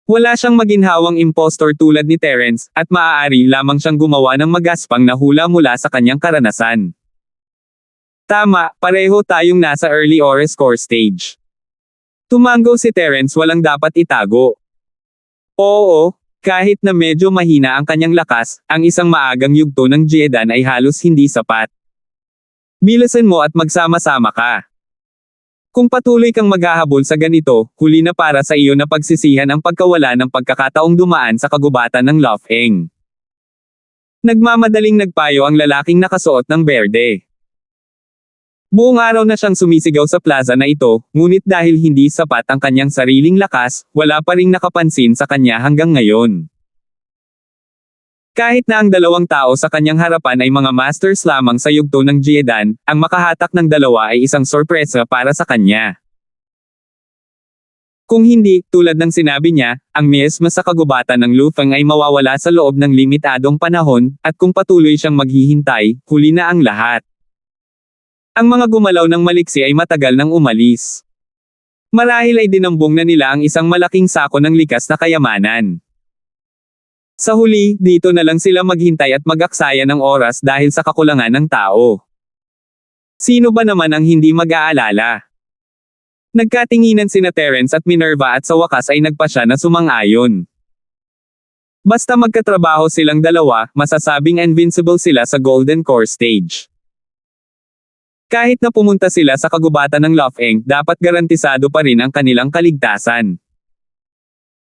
Wala siyang maginhawang impostor tulad ni Terence, at maaari lamang siyang gumawa ng magaspang na hula mula sa kanyang karanasan. Tama, pareho tayong nasa early Ores Core Stage. Tumango si Terence, walang dapat itago. Oo. Kahit na medyo mahina ang kanyang lakas, ang isang maagang yugto ng Jedan ay halos hindi sapat. Bilisan mo at magsama-sama ka. Kung patuloy kang maghahabol sa ganito, huli na para sa iyo na pagsisihan ang pagkawala ng pagkakataong dumaan sa kagubatan ng Lofeng. Nagmamadaling nagpayo ang lalaking nakasuot ng berde. Buong araw na siyang sumisigaw sa plaza na ito, ngunit dahil hindi sapat ang kanyang sariling lakas, wala pa ring nakapansin sa kanya hanggang ngayon. Kahit na ang dalawang tao sa kanyang harapan ay mga masters lamang sa yugto ng Jedan, ang makahatak ng dalawa ay isang sorpresa para sa kanya. Kung hindi, tulad ng sinabi niya, ang miasma sa kagubatan ng Lufeng ay mawawala sa loob ng limitadong panahon, at kung patuloy siyang maghihintay, huli na ang lahat. Ang mga gumalaw ng maliksi ay matagal nang umalis. Marahil ay dinambong na nila ang isang malaking sako ng likas na kayamanan. Sa huli, dito na lang sila maghintay at mag-aksaya ng oras dahil sa kakulangan ng tao. Sino ba naman ang hindi mag-aalala? Nagkatinginan sina Terence at Minerva at sa wakas ay nagpasya na sumang-ayon. Basta magkatrabaho silang dalawa, masasabing invincible sila sa Golden Core Stage. Kahit na pumunta sila sa kagubatan ng Lofeng, dapat garantisado pa rin ang kanilang kaligtasan.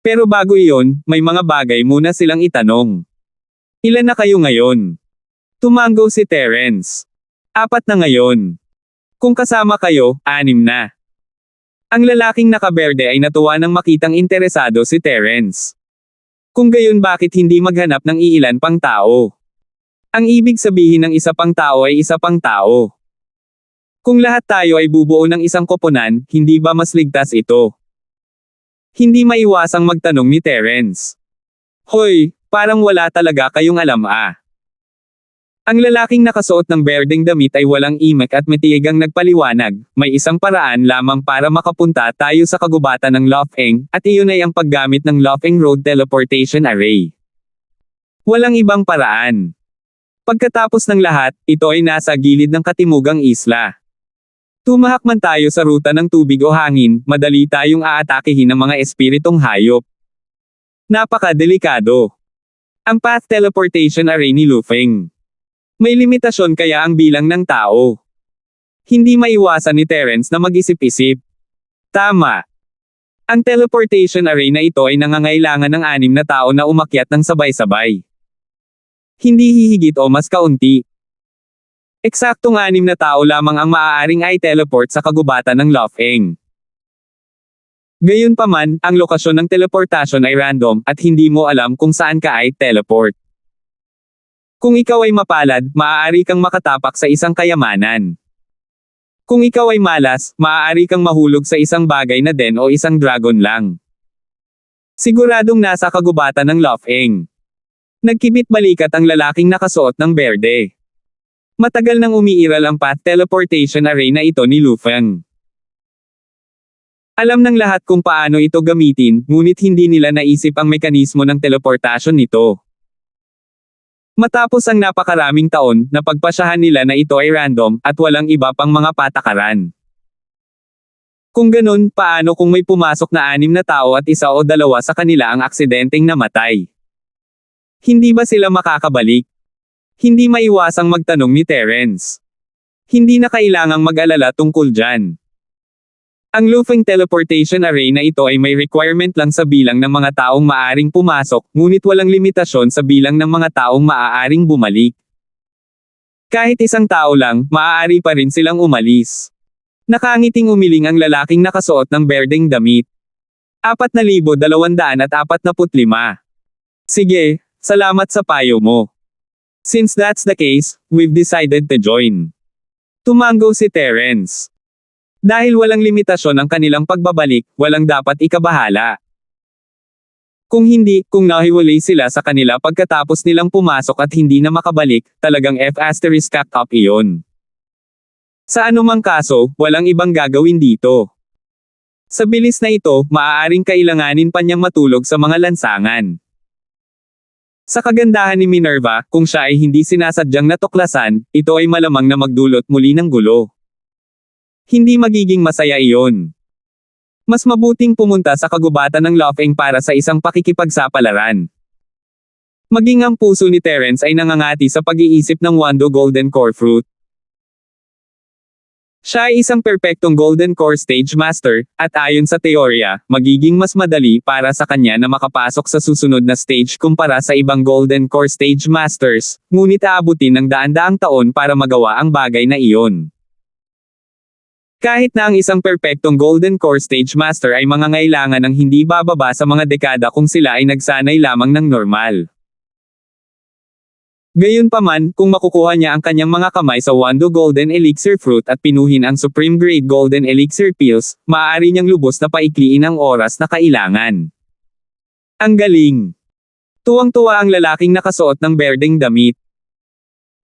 Pero bago iyon, may mga bagay muna silang itanong. Ilan na kayo ngayon? Tumango si Terence. 4 na ngayon. Kung kasama kayo, 6 na. Ang lalaking nakaberde ay natuwa nang makitang interesado si Terence. Kung gayon, bakit hindi maghanap ng iilan pang tao? Ang ibig sabihin ng isa pang tao ay isa pang tao. Kung lahat tayo ay bubuo ng isang koponan, hindi ba mas ligtas ito? Hindi maiwasang magtanong ni Terence. Hoy, parang wala talaga kayong alam ah. Ang lalaking nakasuot ng berdeng damit ay walang imek at matigang nagpaliwanag, may isang paraan lamang para makapunta tayo sa kagubatan ng Lofeng, at iyon ay ang paggamit ng Lofeng Road Teleportation Array. Walang ibang paraan. Pagkatapos ng lahat, ito ay nasa gilid ng katimugang isla. Tumahak man tayo sa ruta ng tubig o hangin, madali tayong aatakihin ng mga espiritong hayop. Napaka-delikado. Ang Path Teleportation Array ni Lufeng. May limitasyon kaya ang bilang ng tao. Hindi maiwasan ni Terence na mag-isip-isip. Tama. Ang teleportation array na ito ay nangangailangan ng 6 na tao na umakyat ng sabay-sabay. Hindi hihigit o mas kaunti. Eksaktong 6 na tao lamang ang maaaring i-teleport sa kagubatan ng Lofeng. Gayunpaman, ang lokasyon ng teleportasyon ay random, at hindi mo alam kung saan ka i-teleport. Kung ikaw ay mapalad, maaari kang makatapak sa isang kayamanan. Kung ikaw ay malas, maaari kang mahulog sa isang bagay na den o isang dragon lang. Siguradong nasa kagubatan ng Lofeng. Nagkibit balikat ang lalaking nakasuot ng berde. Matagal nang umiiral ang Path Teleportation Array na ito ni Lufeng. Alam ng lahat kung paano ito gamitin, ngunit hindi nila naisip ang mekanismo ng teleportasyon nito. Matapos ang napakaraming taon, napagpasyahan nila na ito ay random, at walang iba pang mga patakaran. Kung ganun, paano kung may pumasok na 6 na tao at 1 o 2 sa kanila ang aksidenteng namatay? Hindi ba sila makakabalik? Hindi maiwasang magtanong ni Terence. Hindi na kailangang mag-alala tungkol dyan. Ang looping teleportation array na ito ay may requirement lang sa bilang ng mga taong maaaring pumasok, ngunit walang limitasyon sa bilang ng mga taong maaaring bumalik. Kahit 1 tao lang, maaari pa rin silang umalis. Nakangiting umiling ang lalaking nakasuot ng berdeng damit. 4,245. Sige, salamat sa payo mo. Since that's the case, we've decided to join. Tumango si Terence. Dahil walang limitasyon ang kanilang pagbabalik, walang dapat ikabahala. Kung hindi, kung nahiwalay sila sa kanila pagkatapos nilang pumasok at hindi na makabalik, talagang F*** iyon. Sa anumang kaso, walang ibang gagawin dito. Sa bilis na ito, maaaring kailanganin pa niyang matulog sa mga lansangan. Sa kagandahan ni Minerva, kung siya ay hindi sinasadyang natuklasan, ito ay malamang na magdulot muli ng gulo. Hindi magiging masaya iyon. Mas mabuting pumunta sa kagubatan ng Lough para sa isang pakikipagsapalaran. Maging ang puso ni Terence ay nangangati sa pag-iisip ng Wando Golden Core Fruit. Siya ay isang perpektong Golden Core Stage Master, at ayon sa teorya, magiging mas madali para sa kanya na makapasok sa susunod na stage kumpara sa ibang Golden Core Stage Masters, ngunit aabutin ng daan-daang taon para magawa ang bagay na iyon. Kahit na ang isang perpektong Golden Core Stage Master ay mangangailangan ng hindi bababa sa mga dekada kung sila ay nagsanay lamang ng normal. Gayunpaman, kung makukuha niya ang kanyang mga kamay sa Wando Golden Elixir Fruit at pinuhin ang Supreme Grade Golden Elixir Pills, maaari niyang lubos na paikliin ang oras na kailangan. Ang galing! Tuwang-tuwa ang lalaking nakasuot ng berdeng damit.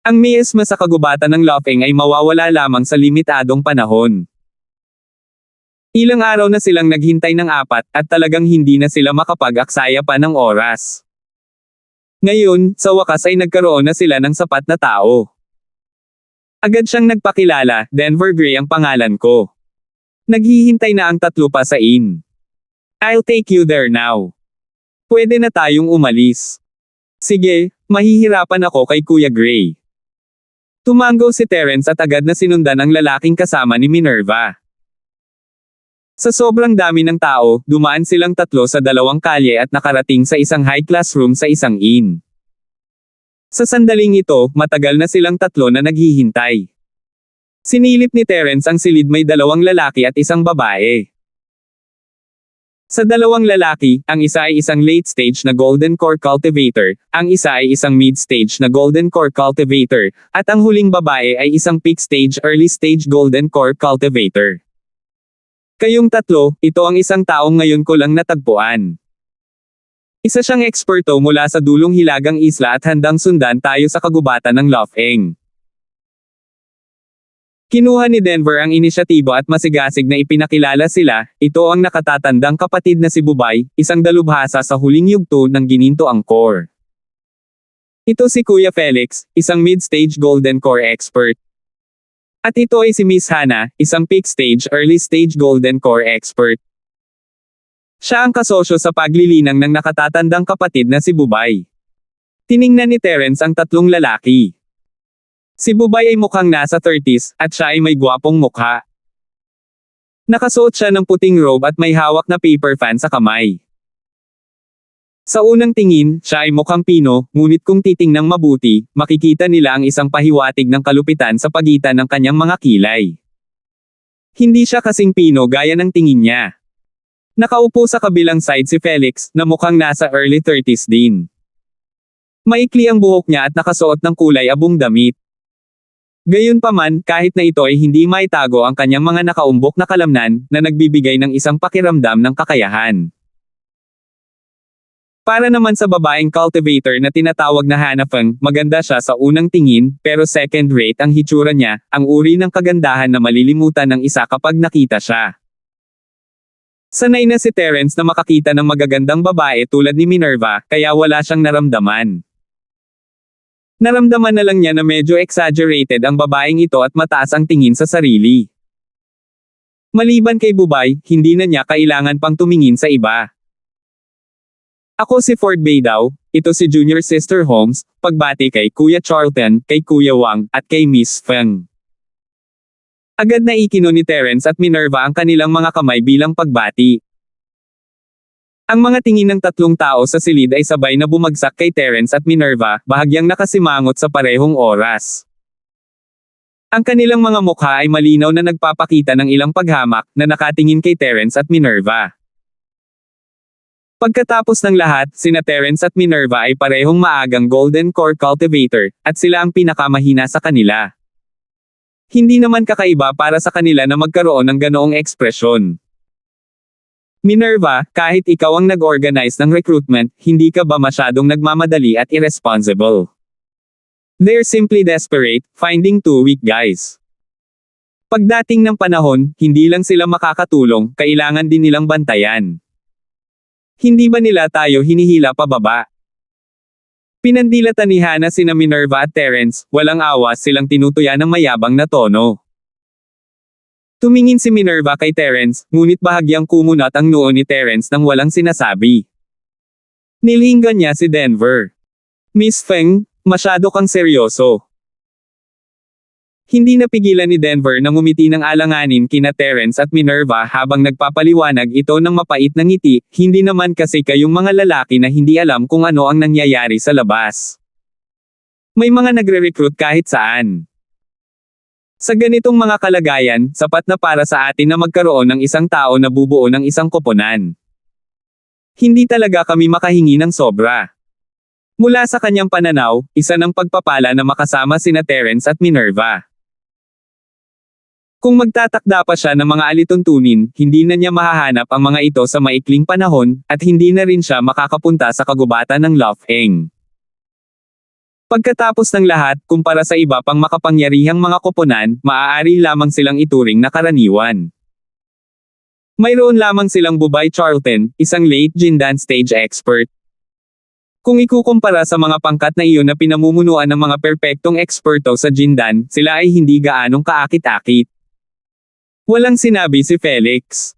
Ang miasma sa kagubatan ng Lough ay mawawala lamang sa limitadong panahon. Ilang araw na silang naghintay ng 4, at talagang hindi na sila makapag-aksaya pa ng oras. Ngayon, sa wakas ay nagkaroon na sila ng sapat na tao. Agad siyang nagpakilala, Denver Gray ang pangalan ko. Naghihintay na ang 3 pa sa inn. I'll take you there now. Pwede na tayong umalis. Sige, mahihirapan ako kay Kuya Gray. Tumango si Terence at agad na sinundan ang lalaking kasama ni Minerva. Sa sobrang dami ng tao, dumaan silang 3 sa 2 kalye at nakarating sa isang high-class room sa isang inn. Sa sandaling ito, matagal na silang 3 na naghihintay. Sinilip ni Terence ang silid, may 2 lalaki at 1 babae. Sa 2 lalaki, ang isa ay isang late-stage na Golden Core Cultivator, ang isa ay isang mid-stage na Golden Core Cultivator, at ang huling babae ay isang peak-stage early-stage Golden Core Cultivator. Kayong 3, ito ang isang taong ngayon ko lang natagpuan. Isa siyang eksperto mula sa dulong hilagang isla at handang sundan tayo sa kagubatan ng Lough. Kinuha ni Denver ang inisyatibo at masigasig na ipinakilala sila. Ito ang nakatatandang kapatid na si Bubay, isang dalubhasa sa huling yugto ng Gininto Angkor. Ito si Kuya Felix, isang mid-stage Golden Core expert. At ito ay si Miss Hannah, isang peak-stage early-stage Golden Core expert. Siya ang kasosyo sa paglilinang ng nakatatandang kapatid na si Bubay. Tiningnan ni Terence ang 3 lalaki. Si Bubay ay mukhang nasa 30s, at siya ay may gwapong mukha. Nakasuot siya ng puting robe at may hawak na paper fan sa kamay. Sa unang tingin, siya ay mukhang Pino, ngunit kung titingnang mabuti, makikita nila ang isang pahiwatig ng kalupitan sa pagitan ng kanyang mga kilay. Hindi siya kasing Pino gaya ng tingin niya. Nakaupo sa kabilang side si Felix, na mukhang nasa early 30s din. Maikli ang buhok niya at nakasuot ng kulay abong damit. Gayunpaman, kahit na ito ay hindi maitago ang kanyang mga nakaumbok na kalamnan, na nagbibigay ng isang pakiramdam ng kakayahan. Para naman sa babaeng cultivator na tinatawag na Hanafeng, maganda siya sa unang tingin, pero second rate ang hitsura niya, ang uri ng kagandahan na malilimutan ng isa kapag nakita siya. Sanay na si Terence na makakita ng magagandang babae tulad ni Minerva, kaya wala siyang naramdaman. Naramdaman na lang niya na medyo exaggerated ang babaeng ito at mataas ang tingin sa sarili. Maliban kay Bubay, hindi na niya kailangan pang tumingin sa iba. Ako si Fort Bay daw, ito si Junior Sister Holmes, pagbati kay Kuya Charlton, kay Kuya Wang, at kay Miss Feng. Agad na ikino ni Terence at Minerva ang kanilang mga kamay bilang pagbati. Ang mga tingin ng tatlong tao sa silid ay sabay na bumagsak kay Terence at Minerva, bahagyang nakasimangot sa parehong oras. Ang kanilang mga mukha ay malinaw na nagpapakita ng ilang paghamak na nakatingin kay Terence at Minerva. Pagkatapos ng lahat, sina Terence at Minerva ay parehong maagang Golden Core Cultivator, at sila ang pinakamahina sa kanila. Hindi naman kakaiba para sa kanila na magkaroon ng ganoong ekspresyon. Minerva, kahit ikaw ang nag-organize ng recruitment, hindi ka ba masyadong nagmamadali at irresponsible? They're simply desperate, finding two weak guys. Pagdating ng panahon, hindi lang sila makakatulong, kailangan din nilang bantayan. Hindi ba nila tayo hinihila pababa? Pinandilatan ni Hannah sina Minerva at Terence, walang awa silang tinutuya ng mayabang na tono. Tumingin si Minerva kay Terence, ngunit bahagyang kumunat ang noo ni Terence nang walang sinasabi. Nilinggan niya si Denver. Miss Feng, masyado kang seryoso. Hindi napigilan ni Denver na ngumiti ng alanganin kina Terence at Minerva habang nagpapaliwanag ito ng mapait na ngiti, hindi naman kasi kayong mga lalaki na hindi alam kung ano ang nangyayari sa labas. May mga nagre-recruit kahit saan. Sa ganitong mga kalagayan, sapat na para sa atin na magkaroon ng isang tao na bubuo ng isang koponan. Hindi talaga kami makahingi ng sobra. Mula sa kanyang pananaw, isa ng pagpapala na makasama sina Terence at Minerva. Kung magtatakda pa siya ng mga alituntunin, hindi na niya mahahanap ang mga ito sa maikling panahon, at hindi na rin siya makakapunta sa kagubatan ng Lofeng. Pagkatapos ng lahat, kumpara sa iba pang makapangyarihang mga koponan, maaari lamang silang ituring na karaniwan. Mayroon lamang silang Bubay Charlton, isang late Jindan stage expert. Kung ikukumpara sa mga pangkat na iyon na pinamumunuan ng mga perpektong eksperto sa Jindan, sila ay hindi gaanong kaakit-akit. Walang sinabi si Felix.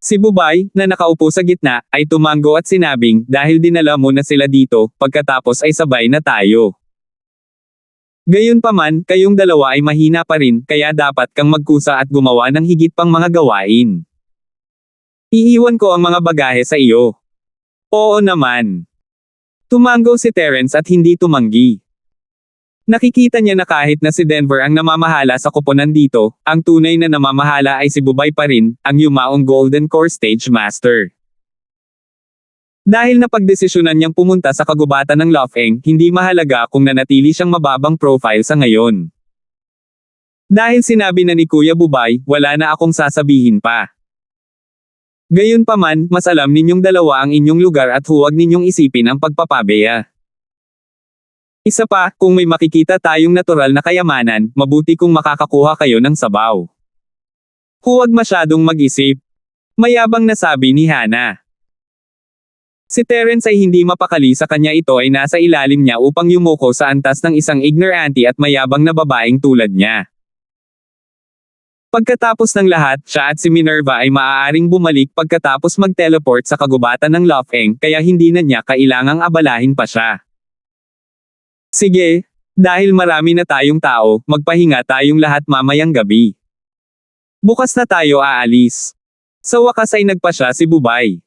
Si Bubay, na nakaupo sa gitna, ay tumango at sinabing, dahil dinala mo na sila dito, pagkatapos ay sabay na tayo. Gayunpaman, kayong dalawa ay mahina pa rin, kaya dapat kang magkusa at gumawa ng higit pang mga gawain. Iiwan ko ang mga bagahe sa iyo. Oo naman. Tumango si Terence at hindi tumanggi. Nakikita niya na kahit na si Denver ang namamahala sa koponan dito, ang tunay na namamahala ay si Bubay pa rin, ang yumaong Golden Core Stage Master. Dahil napagdesisyonan niyang pumunta sa kagubatan ng Lofeng, hindi mahalaga kung nanatili siyang mababang profile sa ngayon. Dahil sinabi na ni Kuya Bubay, wala na akong sasabihin pa. Gayunpaman, mas alam ninyong dalawa ang inyong lugar at huwag ninyong isipin ang pagpapabeya. Isa pa, kung may makikita tayong natural na kayamanan, mabuti kung makakakuha kayo ng sabaw. Huwag masyadong mag-isip. Mayabang na sabi ni Hannah. Si Terence ay hindi mapakali sa kanya, ito ay nasa ilalim niya upang yumuko sa antas ng isang ignorante at mayabang na babaeng tulad niya. Pagkatapos ng lahat, siya at si Minerva ay maaaring bumalik pagkatapos mag-teleport sa kagubatan ng Lofeng, kaya hindi na niya kailangang abalahin pa siya. Sige, dahil marami na tayong tao, magpahinga tayong lahat mamayang gabi. Bukas na tayo aalis. Sa wakas ay nagpasya si Bubay.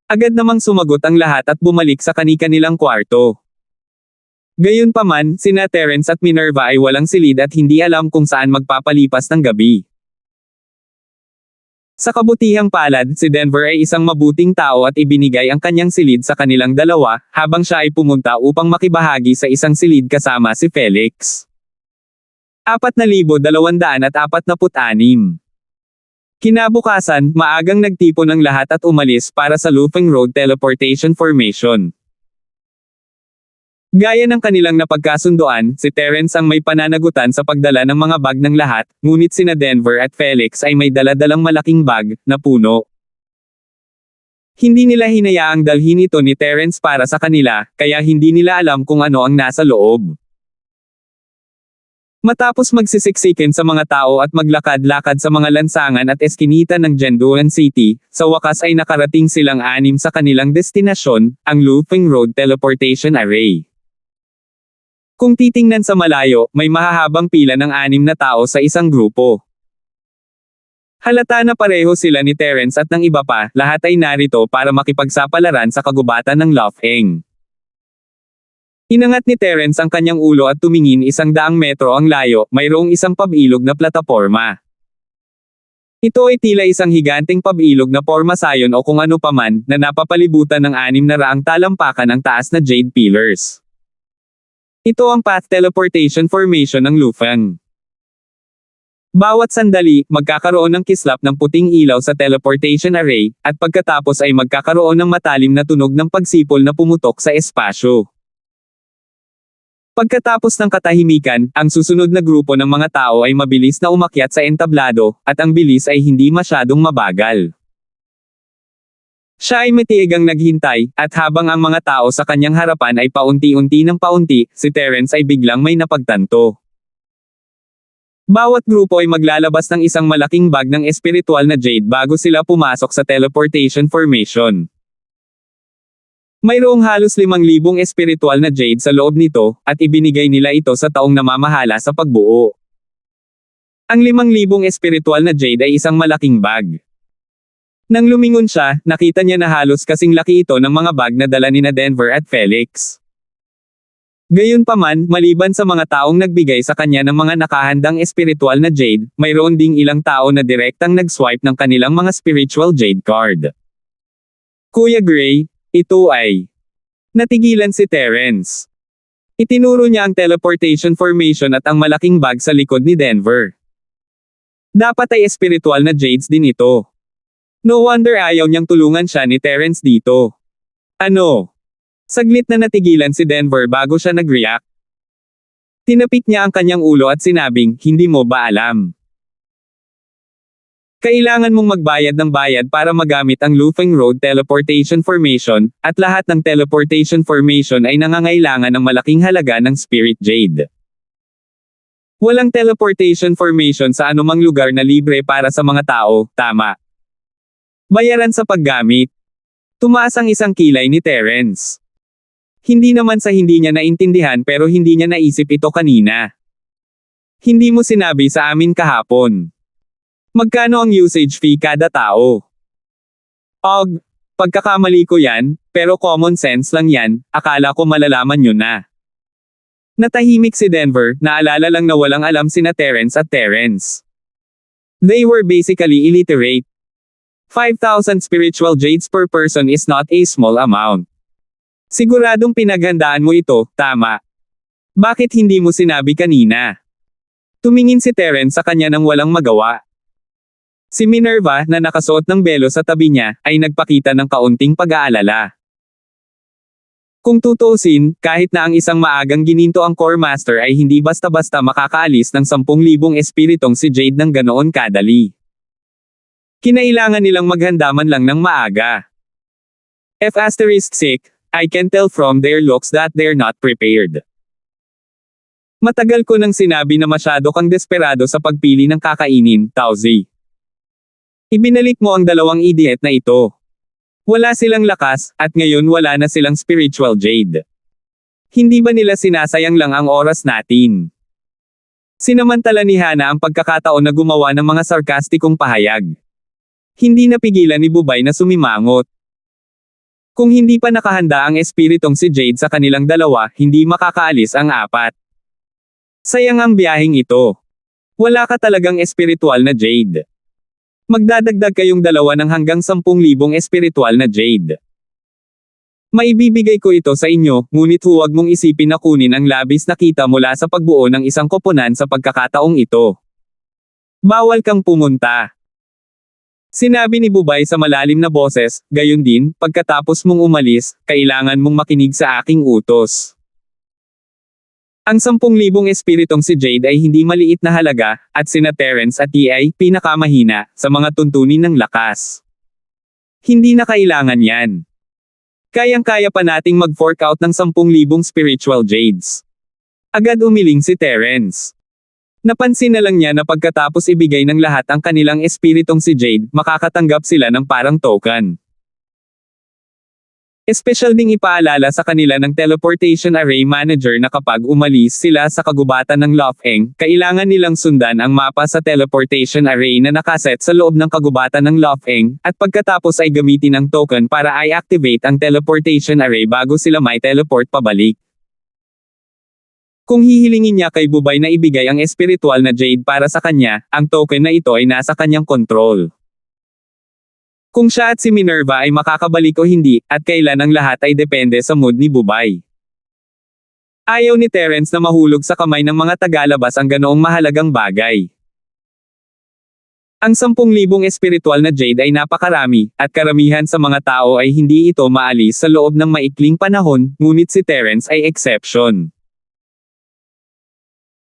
Agad namang sumagot ang lahat at bumalik sa kani-kanilang kwarto. Gayunpaman, sina Terence at Minerva ay walang silid at hindi alam kung saan magpapalipas ng gabi. Sa kabutihang palad, si Denver ay isang mabuting tao at ibinigay ang kanyang silid sa kanilang dalawa, habang siya ay pumunta upang makibahagi sa isang silid kasama si Felix. 4,246. Kinabukasan, maagang nagtipon ang lahat at umalis para sa Lufeng Road Teleportation Formation. Gaya ng kanilang napagkasunduan, si Terence ang may pananagutan sa pagdala ng mga bag ng lahat, ngunit sina Denver at Felix ay may dala-dalang malaking bag na puno. Hindi nila hinayaang dalhin ito ni Terence para sa kanila, kaya hindi nila alam kung ano ang nasa loob. Matapos magsisiksikin sa mga tao at maglakad-lakad sa mga lansangan at eskinita ng Jianduan City, sa wakas ay nakarating silang 6 sa kanilang destinasyon, ang Lufeng Road Teleportation Array. Kung titingnan sa malayo, may mahahabang pila ng 6 na tao sa isang grupo. Halata na pareho sila ni Terence at ng iba pa, lahat ay narito para makipagsapalaran sa kagubatan ng Lufeng. Inangat ni Terence ang kanyang ulo at tumingin 100 metro ang layo, mayroong isang pabilog na plataporma. Ito ay tila isang higanting pabilog na pormasayon o kung ano paman, na napapalibutan ng 600 talampakan ang taas na jade pillars. Ito ang path teleportation formation ng Lufeng. Bawat sandali, magkakaroon ng kislap ng puting ilaw sa teleportation array, at pagkatapos ay magkakaroon ng matalim na tunog ng pagsipol na pumutok sa espasyo. Pagkatapos ng katahimikan, ang susunod na grupo ng mga tao ay mabilis na umakyat sa entablado, at ang bilis ay hindi masyadong mabagal. Siya ay matiigang naghintay, at habang ang mga tao sa kanyang harapan ay paunti-unti ng paunti, si Terence ay biglang may napagtanto. Bawat grupo ay maglalabas ng isang malaking bag ng espiritual na jade bago sila pumasok sa teleportation formation. Mayroong halos 5,000 espiritual na jade sa loob nito, at ibinigay nila ito sa taong namamahala sa pagbuo. Ang 5,000 espiritual na jade ay isang malaking bag. Nang lumingon siya, nakita niya na halos kasing laki ito ng mga bag na dala nina Denver at Felix. Gayunpaman, maliban sa mga taong nagbigay sa kanya ng mga nakahandang espiritual na jade, mayroon ding ilang tao na direktang nag-swipe ng kanilang mga spiritual jade card. Kuya Gray, ito ay... Natigilan si Terence. Itinuro niya ang teleportation formation at ang malaking bag sa likod ni Denver. Dapat ay espiritual na jades din ito. No wonder ayaw niyang tulungan siya ni Terence dito. Ano? Saglit na natigilan si Denver bago siya nag-react. Tinapik niya ang kanyang ulo at sinabing, hindi mo ba alam? Kailangan mong magbayad ng bayad para magamit ang Lufeng Road Teleportation Formation, at lahat ng teleportation formation ay nangangailangan ng malaking halaga ng Spirit Jade. Walang teleportation formation sa anumang lugar na libre para sa mga tao, tama? Bayaran sa paggamit. Tumaas ang isang kilay ni Terence. Hindi naman sa hindi niya naintindihan pero hindi niya naisip ito kanina. Hindi mo sinabi sa amin kahapon. Magkano ang usage fee kada tao? Pagkakamali ko yan, pero common sense lang yan, akala ko malalaman nyo na. Natahimik si Denver, naalala lang na walang alam sina Terence at Terence. They were basically illiterate. 5,000 spiritual jades per person is not a small amount. Siguradong pinaghandaan mo ito, tama. Bakit hindi mo sinabi kanina? Tumingin si Terence sa kanya nang walang magawa. Si Minerva, na nakasuot ng belo sa tabi niya, ay nagpakita ng kaunting pag-aalala. Kung tutuusin, kahit na ang isang maagang gininto ang Core Master ay hindi basta-basta makakaalis ng 10,000 espiritong si Jade ng ganoon kadali. Kinailangan nilang maghandaman lang ng maaga. F***, I can tell from their looks that they're not prepared. Matagal ko nang sinabi na masyado kang desperado sa pagpili ng kakainin, Tauzi. Ibinalik mo ang 2 idiot na ito. Wala silang lakas, at ngayon wala na silang spiritual jade. Hindi ba nila sinasayang lang ang oras natin? Sinamantala ni Hana ang pagkakataon na gumawa ng mga sarkastikong pahayag. Hindi napigilan ni Bubay na sumimangot. Kung hindi pa nakahanda ang espiritong si Jade sa kanilang 2, hindi makakaalis ang 4. Sayang ang biyaheng ito. Wala ka talagang espiritual na Jade. Magdadagdag kayong 2 ng hanggang 10,000 espiritual na Jade. Maibibigay ko ito sa inyo, ngunit huwag mong isipin na kunin ang labis na kita mula sa pagbuo ng isang koponan sa pagkakataong ito. Bawal kang pumunta. Sinabi ni Bubay sa malalim na boses, gayon din, pagkatapos mong umalis, kailangan mong makinig sa aking utos. Ang 10,000 espiritong si Jade ay hindi maliit na halaga, at sina Terence at T ay pinakamahina sa mga tuntunin ng lakas. Hindi na kailangan yan. Kayang-kaya pa nating mag-fork out ng 10,000 spiritual jades. Agad umiling si Terence. Napansin na lang niya na pagkatapos ibigay ng lahat ang kanilang espiritong si Jade, makakatanggap sila ng parang token. Espesyal ding ipaalala sa kanila ng teleportation array manager na kapag umalis sila sa kagubatan ng Lofeng, kailangan nilang sundan ang mapa sa teleportation array na nakaset sa loob ng kagubatan ng Lofeng, at pagkatapos ay gamitin ang token para i-activate ang teleportation array bago sila may teleport pabalik. Kung hihilingin niya kay Bubay na ibigay ang espiritual na Jade para sa kanya, ang token na ito ay nasa kanyang kontrol. Kung siya at si Minerva ay makakabalik o hindi, at kailan ang lahat ay depende sa mood ni Bubay. Ayaw ni Terence na mahulog sa kamay ng mga tagalabas ang ganoong mahalagang bagay. Ang 10,000 espiritual na Jade ay napakarami, at karamihan sa mga tao ay hindi ito maalis sa loob ng maikling panahon, ngunit si Terence ay exception.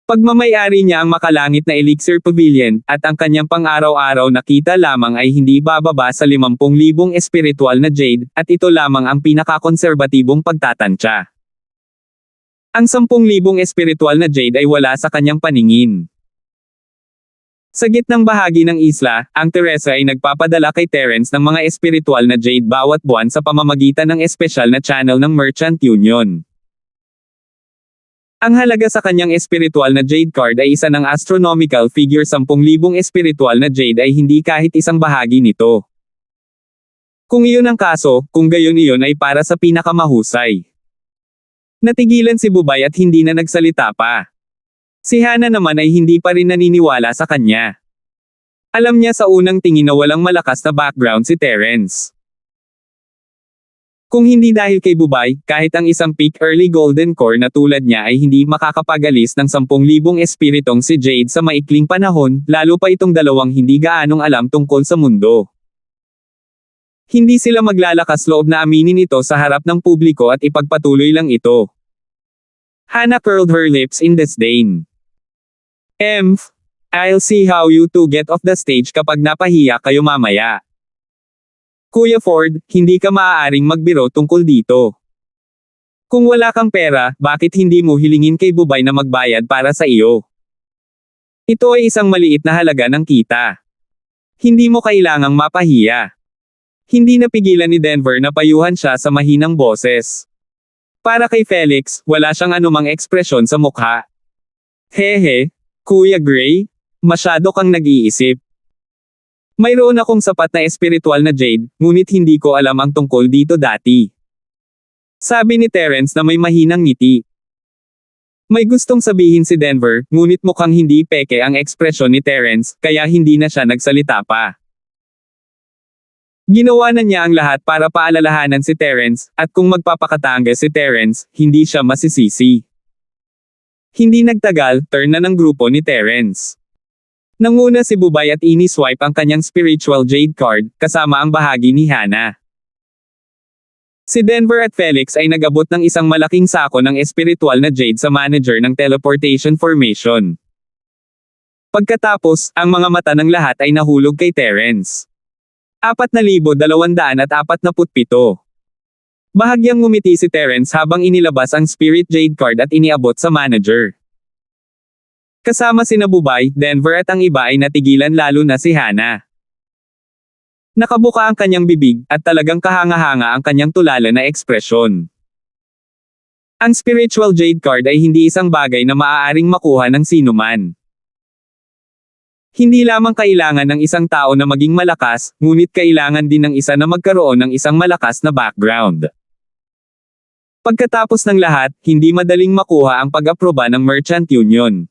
Pagmamayari niya ang makalangit na Elixir Pavilion, at ang kanyang pang-araw-araw na kita lamang ay hindi bababa sa 50,000 espiritual na Jade, at ito lamang ang pinakakonserbatibong pagtatantya. Ang 10,000 espiritual na Jade ay wala sa kanyang paningin. Sa gitnang bahagi ng isla, ang Teresa ay nagpapadala kay Terence ng mga espiritual na Jade bawat buwan sa pamamagitan ng espesyal na channel ng Merchant Union. Ang halaga sa kanyang espiritual na Jade card ay isa ng astronomical figure. 10,000 espiritual na Jade ay hindi kahit isang bahagi nito. Kung iyon ang kaso, kung gayon iyon ay para sa pinakamahusay. Natigilan si Bubay at hindi na nagsalita pa. Si Hana naman ay hindi pa rin naniniwala sa kanya. Alam niya sa unang tingin na walang malakas na background si Terence. Kung hindi dahil kay Bubay, kahit ang isang peak early golden core na tulad niya ay hindi makakapagalis ng 10,000 espiritong si Jade sa maikling panahon, lalo pa itong dalawang hindi gaanong alam tungkol sa mundo. Hindi sila maglalakas loob na aminin ito sa harap ng publiko at ipagpatuloy lang ito. Hana curled her lips in disdain. I'll see how you two get off the stage kapag napahiya kayo mamaya. Kuya Ford, hindi ka maaaring magbiro tungkol dito. Kung wala kang pera, bakit hindi mo hilingin kay Bubay na magbayad para sa iyo? Ito ay isang maliit na halaga ng kita. Hindi mo kailangang mapahiya. Hindi napigilan ni Denver na payuhan siya sa mahinang boses. Para kay Felix, wala siyang anumang ekspresyon sa mukha. Hehe, Kuya Gray, masyado kang nag-iisip. Mayroon akong sapat na espiritual na Jade, ngunit hindi ko alam ang tungkol dito dati. Sabi ni Terence na may mahinang ngiti. May gustong sabihin si Denver, ngunit mukhang hindi peke ang ekspresyon ni Terence, kaya hindi na siya nagsalita pa. Ginawa na niya ang lahat para paalalahanan si Terence, at kung magpapakatanga si Terence, hindi siya masisisi. Hindi nagtagal, turn na ng grupo ni Terence. Nanguna si Bubay at ini-swipe ang kanyang spiritual Jade card, kasama ang bahagi ni Hana. Si Denver at Felix ay nag-abot ng isang malaking sako ng espiritual na Jade sa manager ng teleportation formation. Pagkatapos, ang mga mata ng lahat ay nahulog kay Terence. 4,247. Bahagyang ngumiti si Terence habang inilabas ang Spirit Jade card at iniabot sa manager. Kasama sina Bubay, Denver at ang iba ay natigilan, lalo na si Hana. Nakabuka ang kanyang bibig, at talagang kahanga-hanga ang kanyang tulala na ekspresyon. Ang Spiritual Jade card ay hindi isang bagay na maaaring makuha ng sinuman. Hindi lamang kailangan ng isang tao na maging malakas, ngunit kailangan din ng isa na magkaroon ng isang malakas na background. Pagkatapos ng lahat, hindi madaling makuha ang pag-aproba ng Merchant Union.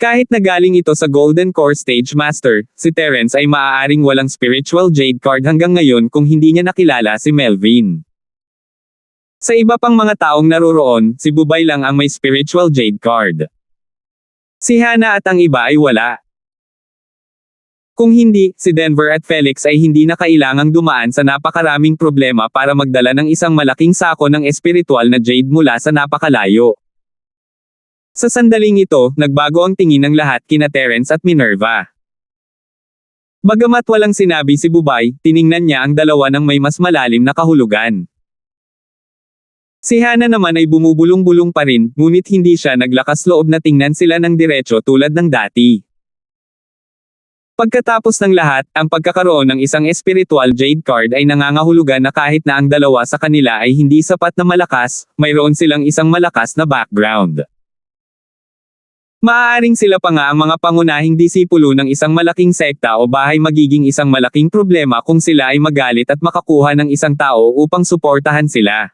Kahit na galing ito sa Golden Core Stage Master, si Terence ay maaaring walang Spiritual Jade card hanggang ngayon kung hindi niya nakilala si Melvin. Sa iba pang mga taong naroroon, si Bubay lang ang may Spiritual Jade card. Si Hana at ang iba ay wala. Kung hindi, si Denver at Felix ay hindi na kailangang dumaan sa napakaraming problema para magdala ng isang malaking sako ng espiritual na Jade mula sa napakalayo. Sa sandaling ito, nagbago ang tingin ng lahat kina Terence at Minerva. Bagamat walang sinabi si Bubay, tiningnan niya ang dalawa ng may mas malalim na kahulugan. Si Hana naman ay bumubulong-bulong pa rin, ngunit hindi siya naglakas loob na tingnan sila ng diretso tulad ng dati. Pagkatapos ng lahat, ang pagkakaroon ng isang espiritual jade card ay nangangahulugan na kahit na ang dalawa sa kanila ay hindi sapat na malakas, mayroon silang isang malakas na background. Maaaring sila pa nga ang mga pangunahing disipulo ng isang malaking sekta o bahay, magiging isang malaking problema kung sila ay magalit at makakuha ng isang tao upang suportahan sila.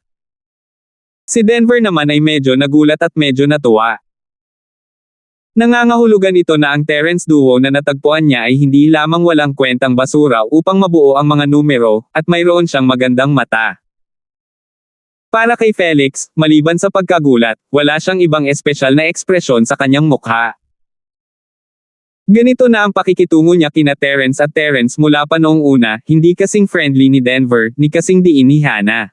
Si Denver naman ay medyo nagulat at medyo natuwa. Nangangahulugan ito na ang Terrence duo na natagpuan niya ay hindi lamang walang kwentang basura upang mabuo ang mga numero, at mayroon siyang magandang mata. Para kay Felix, maliban sa pagkagulat, wala siyang ibang espesyal na ekspresyon sa kanyang mukha. Ganito na ang pakikitungo niya kina Terrence at Terrence mula pa noong una, hindi kasing friendly ni Denver, ni kasing diin ni Hana.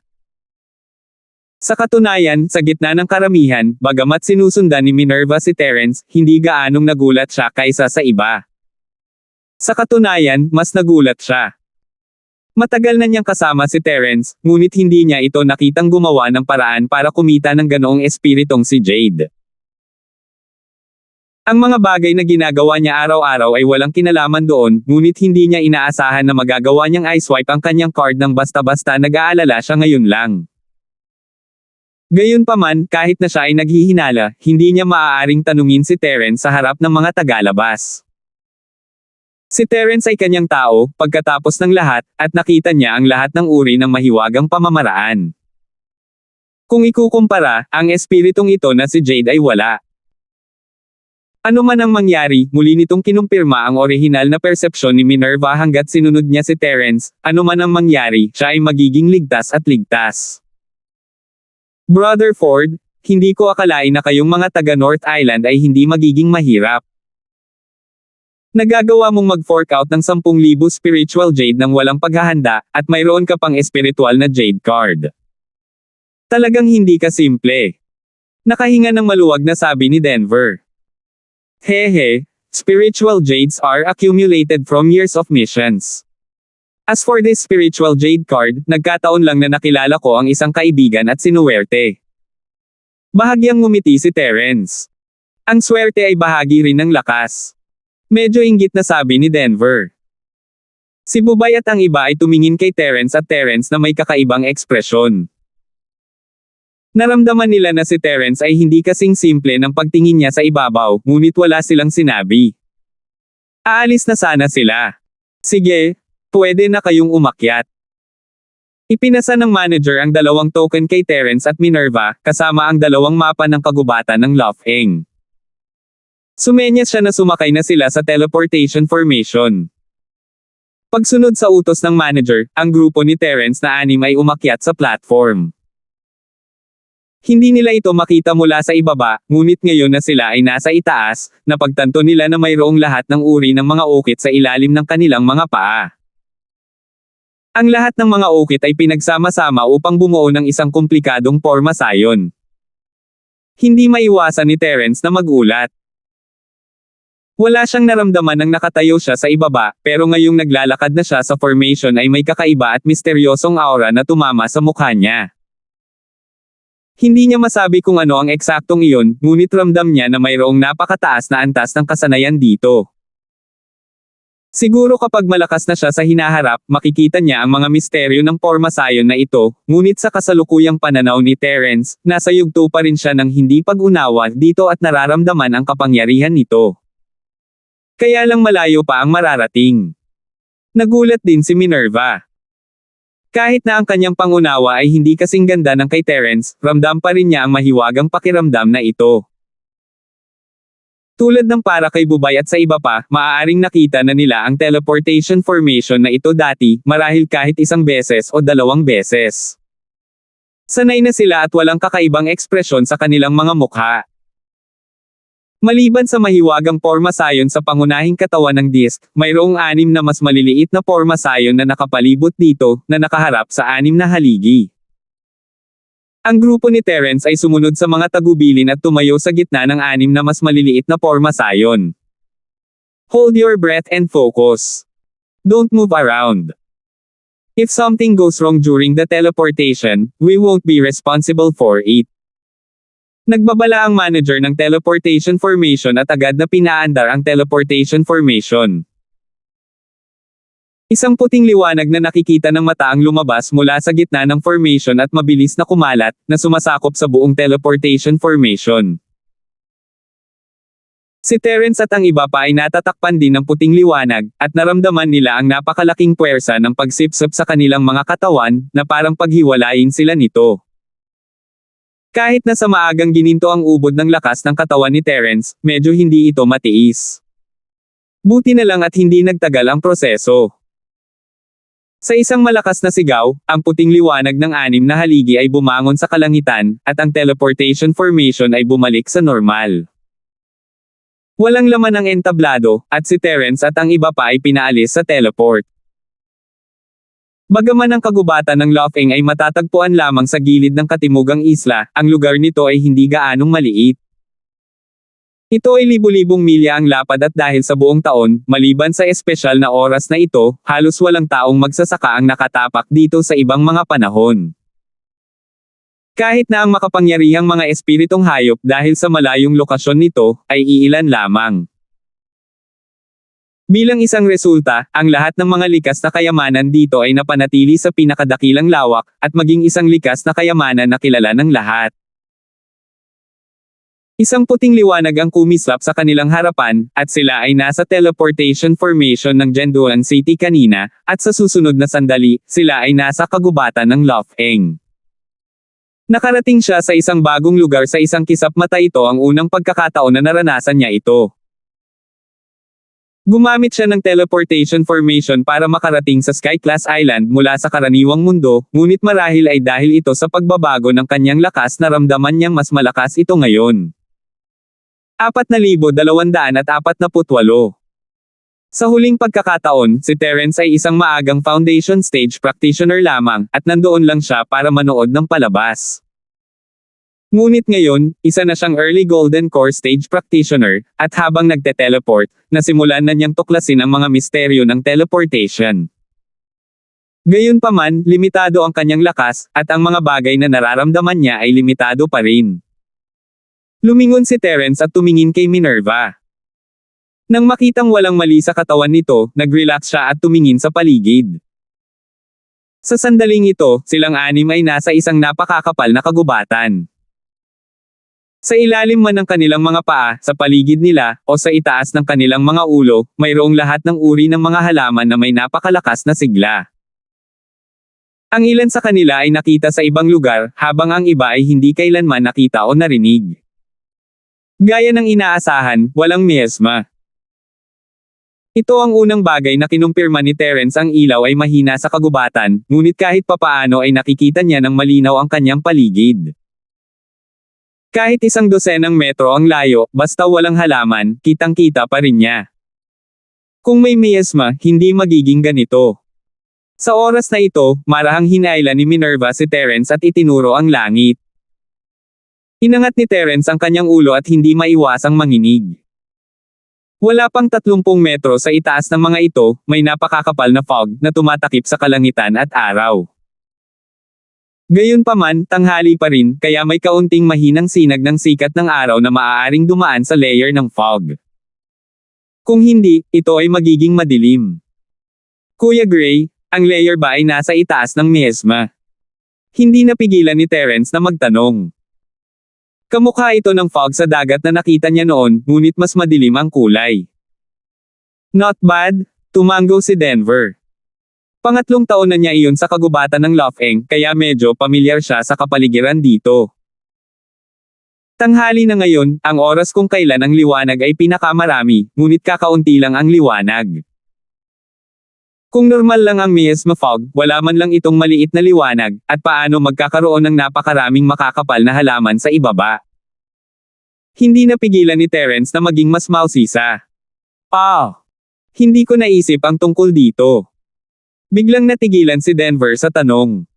Sa katunayan, sa gitna ng karamihan, bagamat sinusundan ni Minerva si Terrence, hindi gaanong nagulat siya kaysa sa iba. Sa katunayan, mas nagulat siya. Matagal na niyang kasama si Terrence, ngunit hindi niya ito nakitang gumawa ng paraan para kumita ng ganoong espiritong si Jade. Ang mga bagay na ginagawa niya araw-araw ay walang kinalaman doon, ngunit hindi niya inaasahan na magagawa niyang i-swipe ang kanyang card ng basta-basta. Nag-aalala siya ngayon lang. Gayunpaman, kahit na siya ay naghihinala, hindi niya maaaring tanungin si Terrence sa harap ng mga tagalabas. Si Terrence ay kanyang tao, pagkatapos ng lahat, at nakita niya ang lahat ng uri ng mahiwagang pamamaraan. Kung ikukumpara, ang espiritong ito na si Jade ay wala. Ano man ang mangyari, muli nitong kinumpirma ang orihinal na persepsyon ni Minerva hanggat sinunod niya si Terrence, ano man ang mangyari, siya ay magiging ligtas at ligtas. Brother Ford, hindi ko akalain na kayong mga taga North Island ay hindi magiging mahirap. Nagagawa mong mag-fork out ng 10,000 spiritual jade nang walang paghahanda, at mayroon ka pang espiritual na jade card. Talagang hindi ka simple. Nakahinga ng maluwag na sabi ni Denver. Hehe, spiritual jades are accumulated from years of missions. As for this spiritual jade card, nagkataon lang na nakilala ko ang isang kaibigan at sinuwerte. Bahagyang ngumiti si Terrence. Ang swerte ay bahagi rin ng lakas. Medyo inggit na sabi ni Denver. Si Bubay at ang iba ay tumingin kay Terrence at Terrence na may kakaibang ekspresyon. Naramdaman nila na si Terrence ay hindi kasing simple ng pagtingin niya sa ibabaw, ngunit wala silang sinabi. Aalis na sana sila. Sige, pwede na kayong umakyat. Ipinasa ng manager ang 2 token kay Terrence at Minerva, kasama ang 2 mapa ng kagubatan ng Lofeng. Sumenyas siya na sumakay na sila sa teleportation formation. Pagsunod sa utos ng manager, ang grupo ni Terrence na 6 ay umakyat sa platform. Hindi nila ito makita mula sa ibaba, ngunit ngayon na sila ay nasa itaas, napagtanto nila na mayroong lahat ng uri ng mga ukit sa ilalim ng kanilang mga paa. Ang lahat ng mga ukit ay pinagsama-sama upang bumuo ng isang komplikadong pormasayon. Hindi maiwasan ni Terrence na magulat. Wala siyang naramdaman nang nakatayo siya sa ibaba, pero ngayong naglalakad na siya sa formation ay may kakaiba at misteryosong aura na tumama sa mukha niya. Hindi niya masabi kung ano ang eksaktong iyon, ngunit ramdam niya na mayroong napakataas na antas ng kasanayan dito. Siguro kapag malakas na siya sa hinaharap, makikita niya ang mga misteryo ng pormasayon na ito, ngunit sa kasalukuyang pananaw ni Terrence, nasa yugto pa rin siya ng hindi pag-unawa dito at nararamdaman ang kapangyarihan nito. Kaya lang malayo pa ang mararating. Nagulat din si Minerva. Kahit na ang kanyang pangunawa ay hindi kasing ganda ng kay Terrence, ramdam pa rin niya ang mahiwagang pakiramdam na ito. Tulad ng para kay Bubay at sa iba pa, maaaring nakita na nila ang teleportation formation na ito dati, marahil kahit 1 beses o 2 beses. Sanay na sila at walang kakaibang ekspresyon sa kanilang mga mukha. Maliban sa mahiwagang pormasayon sa pangunahing katawan ng disk, mayroong 6 na mas maliliit na pormasayon na nakapalibot dito, na nakaharap sa 6 na haligi. Ang grupo ni Terrence ay sumunod sa mga tagubilin at tumayo sa gitna ng 6 na mas maliliit na pormasayon. Hold your breath and focus. Don't move around. If something goes wrong during the teleportation, we won't be responsible for it. Nagbabala ang manager ng teleportation formation at agad na pinaandar ang teleportation formation. Isang puting liwanag na nakikita ng mata ang lumabas mula sa gitna ng formation at mabilis na kumalat, na sumasakop sa buong teleportation formation. Si Terence at ang iba pa ay natatakpan din ng puting liwanag, at naramdaman nila ang napakalaking puwersa ng pagsipsip sa kanilang mga katawan, na parang paghiwalayin sila nito. Kahit na sa maagang gininto ang ubod ng lakas ng katawan ni Terence, medyo hindi ito matiis. Buti na lang at hindi nagtagal ang proseso. Sa isang malakas na sigaw, ang puting liwanag ng 6 na haligi ay bumangon sa kalangitan, at ang teleportation formation ay bumalik sa normal. Walang laman ang entablado, at si Terence at ang iba pa ay pinaalis sa teleport. Bagaman ang kagubatan ng Lofeng ay matatagpuan lamang sa gilid ng katimugang isla, ang lugar nito ay hindi gaanong maliit. Ito ay libu-libong milya ang lapad at dahil sa buong taon, maliban sa espesyal na oras na ito, halos walang taong magsasaka ang nakatapak dito sa ibang mga panahon. Kahit na ang makapangyarihang mga espiritong hayop dahil sa malayong lokasyon nito, ay iilan lamang. Bilang isang resulta, ang lahat ng mga likas na kayamanan dito ay napanatili sa pinakadakilang lawak, at maging isang likas na kayamanan na kilala ng lahat. Isang puting liwanag ang kumislap sa kanilang harapan, at sila ay nasa teleportation formation ng Jianduan City kanina, at sa susunod na sandali, sila ay nasa kagubatan ng Lofeng. Nakarating siya sa isang bagong lugar sa isang kisap mata. Ito ang unang pagkakataon na naranasan niya ito. Gumamit siya ng teleportation formation para makarating sa Sky-class island mula sa karaniwang mundo, ngunit marahil ay dahil ito sa pagbabago ng kanyang lakas naramdaman niyang mas malakas ito ngayon. 4,248. Sa huling pagkakataon, si Terence ay isang maagang foundation stage practitioner lamang, at nandoon lang siya para manood ng palabas. Ngunit ngayon, isa na siyang early golden core stage practitioner, at habang nagte-teleport, nasimulan na niyang tuklasin ang mga misteryo ng teleportation. Gayunpaman, limitado ang kanyang lakas, at ang mga bagay na nararamdaman niya ay limitado pa rin. Lumingon si Terence at tumingin kay Minerva. Nang makitang walang mali sa katawan nito, nag-relax siya at tumingin sa paligid. Sa sandaling ito, silang 6 ay nasa isang napakakapal na kagubatan. Sa ilalim man ng kanilang mga paa, sa paligid nila, o sa itaas ng kanilang mga ulo, mayroong lahat ng uri ng mga halaman na may napakalakas na sigla. Ang ilan sa kanila ay nakita sa ibang lugar, habang ang iba ay hindi kailanman nakita o narinig. Gaya ng inaasahan, walang miasma. Ito ang unang bagay na kinumpirma ni Terence. Ang ilaw ay mahina sa kagubatan, ngunit kahit papaano ay nakikita niya ng malinaw ang kanyang paligid. Kahit 12 metro ang layo, basta walang halaman, kitang-kita pa rin niya. Kung may miasma, hindi magiging ganito. Sa oras na ito, marahang hinaila ni Minerva si Terence at itinuro ang langit. Inangat ni Terence ang kanyang ulo at hindi maiwasang manginig. Wala pang 30 metro sa itaas ng mga ito, may napakakapal na fog na tumatakip sa kalangitan at araw. Gayunpaman, tanghali pa rin, kaya may kaunting mahinang sinag ng sikat ng araw na maaaring dumaan sa layer ng fog. Kung hindi, ito ay magiging madilim. Kuya Gray, ang layer ba ay nasa itaas ng miasma? Hindi napigilan ni Terence na magtanong. Kamukha ito ng fog sa dagat na nakita niya noon, ngunit mas madilim ang kulay. Not bad, tumango si Denver. Pangatlong taon na niya iyon sa kagubatan ng Lofeng, kaya medyo pamilyar siya sa kapaligiran dito. Tanghali na ngayon, ang oras kung kailan ang liwanag ay pinakamarami, ngunit kakaunti lang ang liwanag. Kung normal lang ang miasma fog, wala man lang itong maliit na liwanag, at paano magkakaroon ng napakaraming makakapal na halaman sa ibaba. Hindi napigilan ni Terence na maging mas mausisa. Hindi ko naisip ang tungkol dito. Biglang natigilan si Denver sa tanong.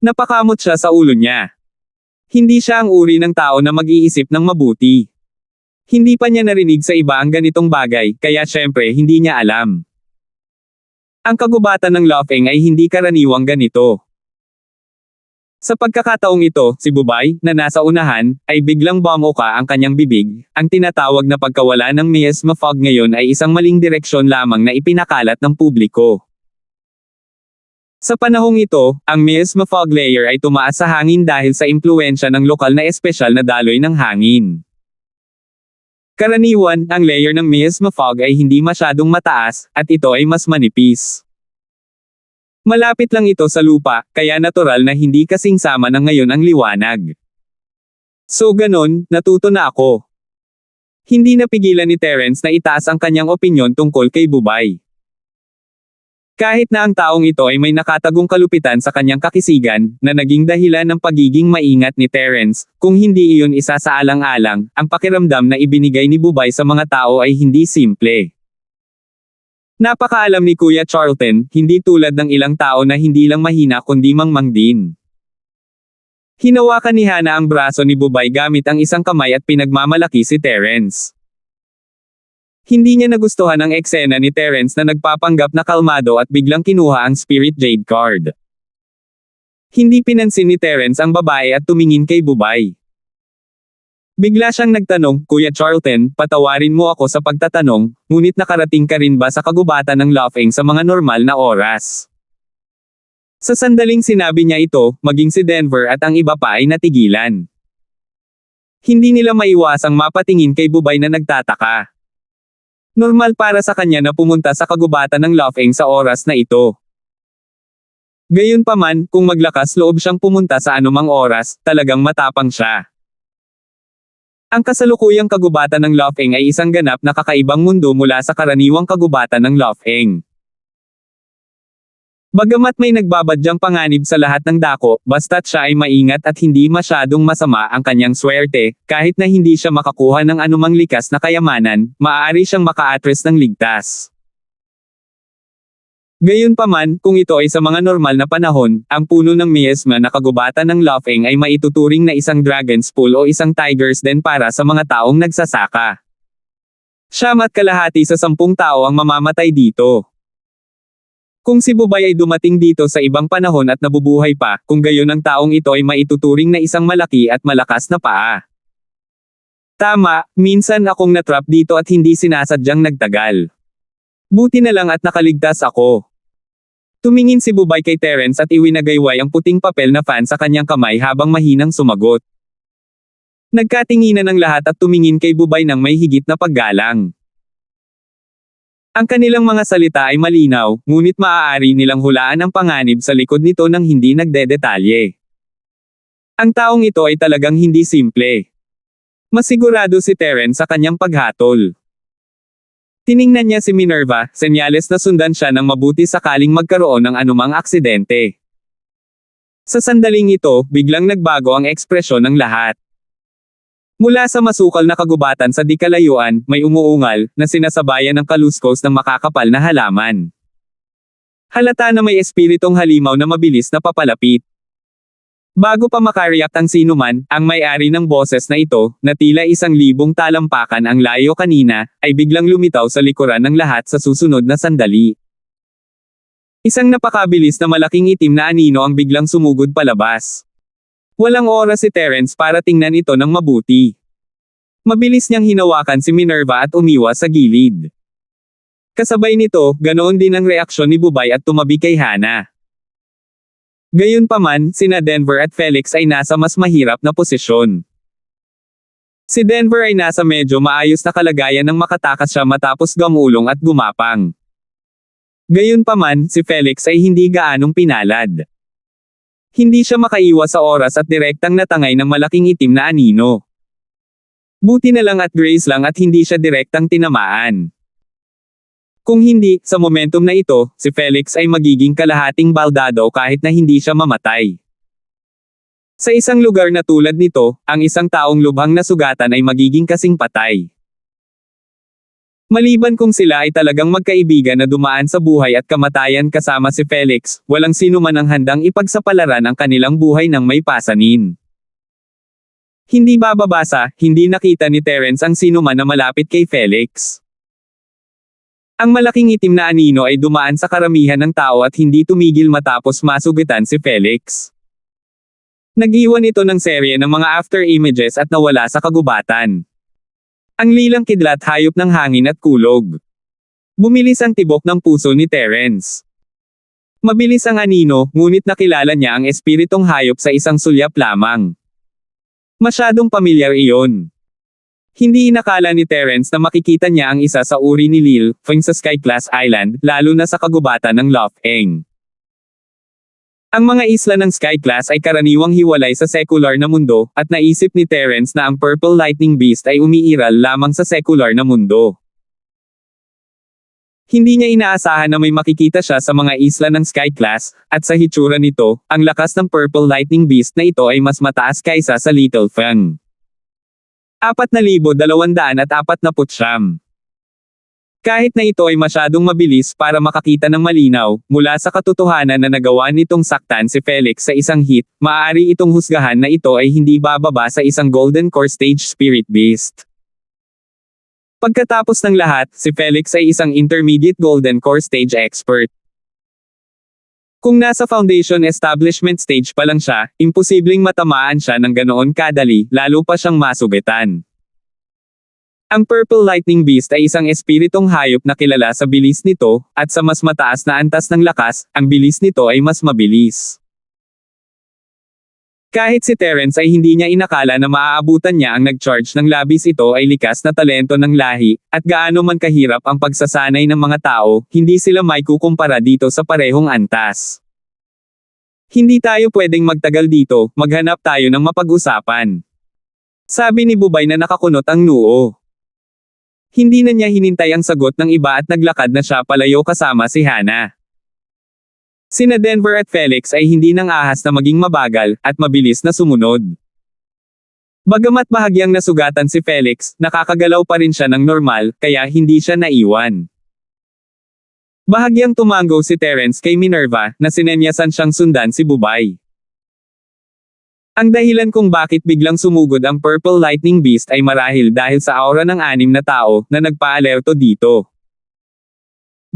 Napakamot siya sa ulo niya. Hindi siya ang uri ng tao na mag-iisip ng mabuti. Hindi pa niya narinig sa iba ang ganitong bagay, kaya syempre hindi niya alam. Ang kagubatan ng Lofeng ay hindi karaniwang ganito. Sa pagkakataong ito, si Bubay, na nasa unahan, ay biglang bumuka ang kanyang bibig. Ang tinatawag na pagkawala ng miasma fog ngayon ay isang maling direksyon lamang na ipinakalat ng publiko. Sa panahong ito, ang miasma fog layer ay tumaas sa hangin dahil sa impluwensya ng lokal na espesyal na daloy ng hangin. Karaniwan, ang layer ng miasma fog ay hindi masyadong mataas, at ito ay mas manipis. Malapit lang ito sa lupa, kaya natural na hindi kasing sama ng ngayon ang liwanag. So ganon, natuto na ako. Hindi napigilan ni Terence na itaas ang kanyang opinyon tungkol kay Bubay. Kahit na ang taong ito ay may nakatagong kalupitan sa kanyang kakisigan, na naging dahilan ng pagiging maingat ni Terence, kung hindi iyon isa sa alang-alang, ang pakiramdam na ibinigay ni Bubay sa mga tao ay hindi simple. Napakaalam ni Kuya Charlton, hindi tulad ng ilang tao na hindi lang mahina kundi mangmang din. Hinawakan ni Hana ang braso ni Bubay gamit ang isang kamay at pinagmamalaki si Terence. Hindi niya nagustuhan ang eksena ni Terence na nagpapanggap na kalmado at biglang kinuha ang Spirit Jade card. Hindi pinansin ni Terence ang babae at tumingin kay Bubay. Bigla siyang nagtanong, Kuya Charlton, patawarin mo ako sa pagtatanong, ngunit nakarating ka rin ba sa kagubatan ng Lofeng sa mga normal na oras? Sa sandaling sinabi niya ito, maging si Denver at ang iba pa ay natigilan. Hindi nila maiwasang mapatingin kay Bubay na nagtataka. Normal para sa kanya na pumunta sa kagubatan ng Lofeng sa oras na ito. Gayunpaman, kung maglakas loob siyang pumunta sa anumang oras, talagang matapang siya. Ang kasalukuyang kagubatan ng Lofeng ay isang ganap na kakaibang mundo mula sa karaniwang kagubatan ng Lofeng. Bagamat may nagbabadyang panganib sa lahat ng dako, basta't siya ay maingat at hindi masyadong masama ang kanyang swerte, kahit na hindi siya makakuha ng anumang likas na kayamanan, maaari siyang maka-atres ng ligtas. Gayunpaman, kung ito ay sa mga normal na panahon, ang puno ng miasma na kagubatan ng Lofeng ay maituturing na isang dragon's pool o isang tiger's den para sa mga taong nagsasaka. 9.5 sa 10 tao ang mamamatay dito. Kung si Bubay ay dumating dito sa ibang panahon at nabubuhay pa, kung gayon ang taong ito ay maituturing na isang malaki at malakas na paa. Tama, minsan akong natrap dito at hindi sinasadyang nagtagal. Buti na lang at nakaligtas ako. Tumingin si Bubay kay Terence at iwinagayway ang puting papel na fan sa kanyang kamay habang mahinang sumagot. Nagkatinginan ang lahat at tumingin kay Bubay ng may higit na paggalang. Ang kanilang mga salita ay malinaw, ngunit maaari nilang hulaan ang panganib sa likod nito nang hindi nagdedetalye. Ang taong ito ay talagang hindi simple. Masigurado si Terence sa kanyang paghatol. Tiningnan niya si Minerva, senyales na sundan siya ng mabuti sakaling magkaroon ng anumang aksidente. Sa sandaling ito, biglang nagbago ang ekspresyon ng lahat. Mula sa masukal na kagubatan sa di kalayuan, may umuungal, na sinasabayan ng kaluskos ng makakapal na halaman. Halata na may espiritong halimaw na mabilis na papalapit. Bago pa makareact ang sinuman, ang may-ari ng boses na ito, na tila 1,000 talampakan ang layo kanina, ay biglang lumitaw sa likuran ng lahat sa susunod na sandali. Isang napakabilis na malaking itim na anino ang biglang sumugod palabas. Walang oras si Terence para tingnan ito ng mabuti. Mabilis niyang hinawakan si Minerva at umiwas sa gilid. Kasabay nito, ganoon din ang reaksyon ni Bubay at tumabi kay Hana. Gayunpaman, sina Denver at Felix ay nasa mas mahirap na posisyon. Si Denver ay nasa medyo maayos na kalagayan nang makatakas siya matapos gamulong at gumapang. Gayunpaman, si Felix ay hindi gaanong pinalad. Hindi siya makaiwas sa oras at direktang natangay ng malaking itim na anino. Buti na lang at grace lang at hindi siya direktang tinamaan. Kung hindi, sa momentum na ito, si Felix ay magiging kalahating baldado kahit na hindi siya mamatay. Sa isang lugar na tulad nito, ang isang taong lubhang nasugatan ay magiging kasing patay. Maliban kung sila ay talagang magkaibigan na dumaan sa buhay at kamatayan kasama si Felix, walang sino man ang handang ipagsapalaran ang kanilang buhay ng may pasanin. Hindi bababasa, hindi nakita ni Terence ang sino man na malapit kay Felix. Ang malaking itim na anino ay dumaan sa karamihan ng tao at hindi tumigil matapos masugitan si Felix. Nag-iwan ito ng serye ng mga after images at nawala sa kagubatan. Ang lilang kidlat hayop ng hangin at kulog. Bumilis ang tibok ng puso ni Terence. Mabilis ang anino, ngunit nakilala niya ang espiritong hayop sa isang sulyap lamang. Masyadong pamilyar iyon. Hindi inakala ni Terence na makikita niya ang isa sa uri ni Lil Feng sa Sky-class Island, lalo na sa kagubatan ng Lofeng. Ang mga isla ng Sky-class ay karaniwang hiwalay sa secular na mundo, at naisip ni Terence na ang Purple Lightning Beast ay umiiral lamang sa secular na mundo. Hindi niya inaasahan na may makikita siya sa mga isla ng Sky-class, at sa hitsura nito, ang lakas ng Purple Lightning Beast na ito ay mas mataas kaysa sa Little Feng. 4,249. Kahit na ito ay masyadong mabilis para makakita ng malinaw, mula sa katotohanan na nagawa nitong saktan si Felix sa isang hit, maaari itong husgahan na ito ay hindi bababa sa isang Golden Core Stage Spirit Beast. Pagkatapos ng lahat, si Felix ay isang intermediate Golden Core Stage expert. Kung nasa foundation establishment stage pa lang siya, imposibleng matamaan siya ng ganoon kadali, lalo pa siyang masugitan. Ang Purple Lightning Beast ay isang espiritong hayop na kilala sa bilis nito, at sa mas mataas na antas ng lakas, ang bilis nito ay mas mabilis. Kahit si Terence ay hindi niya inakala na maaabutan niya ang nag-charge ng labis, ito ay likas na talento ng lahi, at gaano man kahirap ang pagsasanay ng mga tao, hindi sila may kukumpara dito sa parehong antas. Hindi tayo pwedeng magtagal dito, maghanap tayo ng mapag-usapan. Sabi ni Bubay na nakakunot ang noo. Hindi na niya hinintay ang sagot ng iba at naglakad na siya palayo kasama si Hannah. Sina Denver at Felix ay hindi nang ahas na maging mabagal, at mabilis na sumunod. Bagamat bahagyang nasugatan si Felix, nakakagalaw pa rin siya ng normal, kaya hindi siya naiwan. Bahagyang tumango si Terence kay Minerva, na sinenyasan siyang sundan si Bubay. Ang dahilan kung bakit biglang sumugod ang Purple Lightning Beast ay marahil dahil sa aura ng 6 na tao, na nagpa-alerto dito.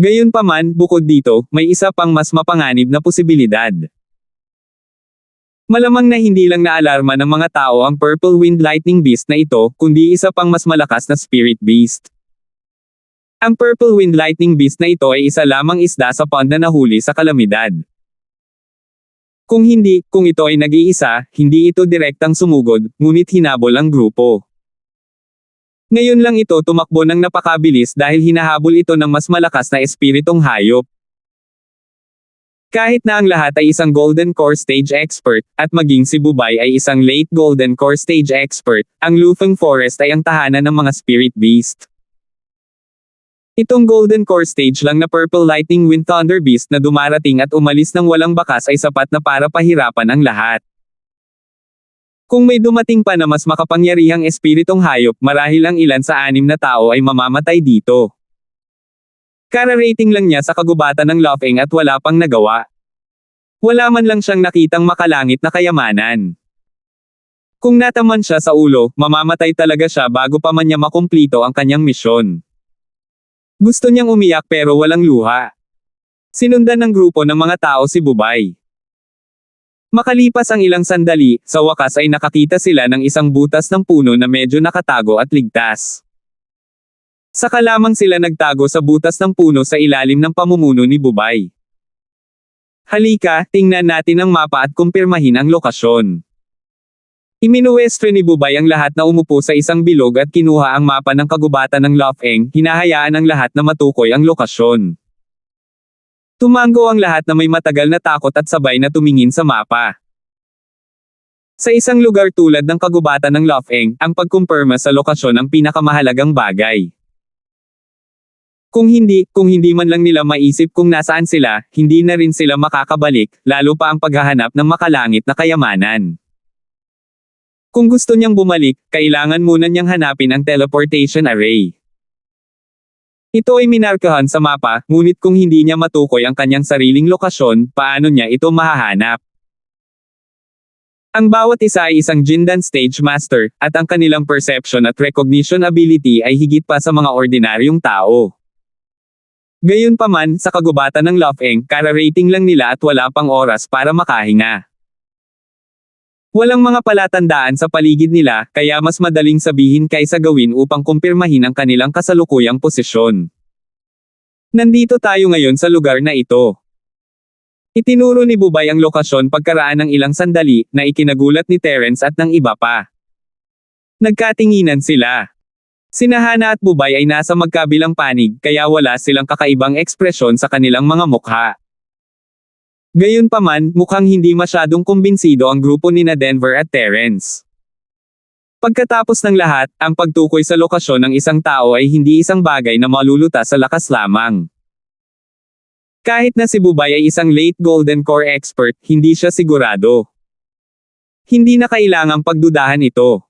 Gayunpaman, bukod dito, may isa pang mas mapanganib na posibilidad. Malamang na hindi lang naalarma ng mga tao ang Purple Wind Lightning Beast na ito, kundi isa pang mas malakas na Spirit Beast. Ang Purple Wind Lightning Beast na ito ay isa lamang isda sa pond na nahuli sa kalamidad. Kung ito ay nag-iisa, hindi ito direktang sumugod, ngunit hinabol ang grupo. Ngayon lang ito tumakbo ng napakabilis dahil hinahabol ito ng mas malakas na espiritong hayop. Kahit na ang lahat ay isang Golden Core Stage expert, at maging si Bubay ay isang late Golden Core Stage expert, ang Lufeng Forest ay ang tahanan ng mga Spirit Beast. Itong Golden Core Stage lang na Purple Lightning Wind Thunder Beast na dumarating at umalis ng walang bakas ay sapat na para pahirapan ang lahat. Kung may dumating pa na mas makapangyarihang espiritong hayop, marahil ang ilan sa 6 na tao ay mamamatay dito. Kara-rating lang niya sa kagubatan ng Lofeng at wala pang nagawa. Wala man lang siyang nakitang makalangit na kayamanan. Kung nataman siya sa ulo, mamamatay talaga siya bago pa man niya makumplito ang kanyang misyon. Gusto niyang umiyak pero walang luha. Sinundan ng grupo ng mga tao si Bubay. Makalipas ang ilang sandali, sa wakas ay nakakita sila ng isang butas ng puno na medyo nakatago at ligtas. Saka lamang sila nagtago sa butas ng puno sa ilalim ng pamumuno ni Bubay. Halika, tingnan natin ang mapa at kumpirmahin ang lokasyon. Iminuwestro ni Bubay ang lahat na umupo sa isang bilog at kinuha ang mapa ng kagubatan ng Lofeng, hinahayaan ang lahat na matukoy ang lokasyon. Tumango ang lahat na may matagal na takot at sabay na tumingin sa mapa. Sa isang lugar tulad ng kagubatan ng Lofeng, ang pagkumpirma sa lokasyon ang pinakamahalagang bagay. Kung hindi man lang nila maisip kung nasaan sila, hindi na rin sila makakabalik, lalo pa ang paghahanap ng makalangit na kayamanan. Kung gusto niyang bumalik, kailangan muna niyang hanapin ang teleportation array. Ito ay minarkahan sa mapa, ngunit kung hindi niya matukoy ang kanyang sariling lokasyon, paano niya ito mahahanap? Ang bawat isa ay isang Jindan Stage Master, at ang kanilang perception at recognition ability ay higit pa sa mga ordinaryong tao. Gayunpaman, sa kagubatan ng Lufeng, kararating lang nila at wala pang oras para makahinga. Walang mga palatandaan sa paligid nila, kaya mas madaling sabihin kaysa gawin upang kumpirmahin ang kanilang kasalukuyang posisyon. Nandito tayo ngayon sa lugar na ito. Itinuro ni Bubay ang lokasyon pagkaraan ng ilang sandali, na ikinagulat ni Terence at ng iba pa. Nagkatinginan sila. Sina Hana at Bubay ay nasa magkabilang panig, kaya wala silang kakaibang ekspresyon sa kanilang mga mukha. Gayunpaman, mukhang hindi masyadong kumbinsido ang grupo nina Denver at Terence. Pagkatapos ng lahat, ang pagtukoy sa lokasyon ng isang tao ay hindi isang bagay na malulutas sa lakas lamang. Kahit na si Bubay ay isang late Golden Core expert, hindi siya sigurado. Hindi na kailangang pagdudahan ito.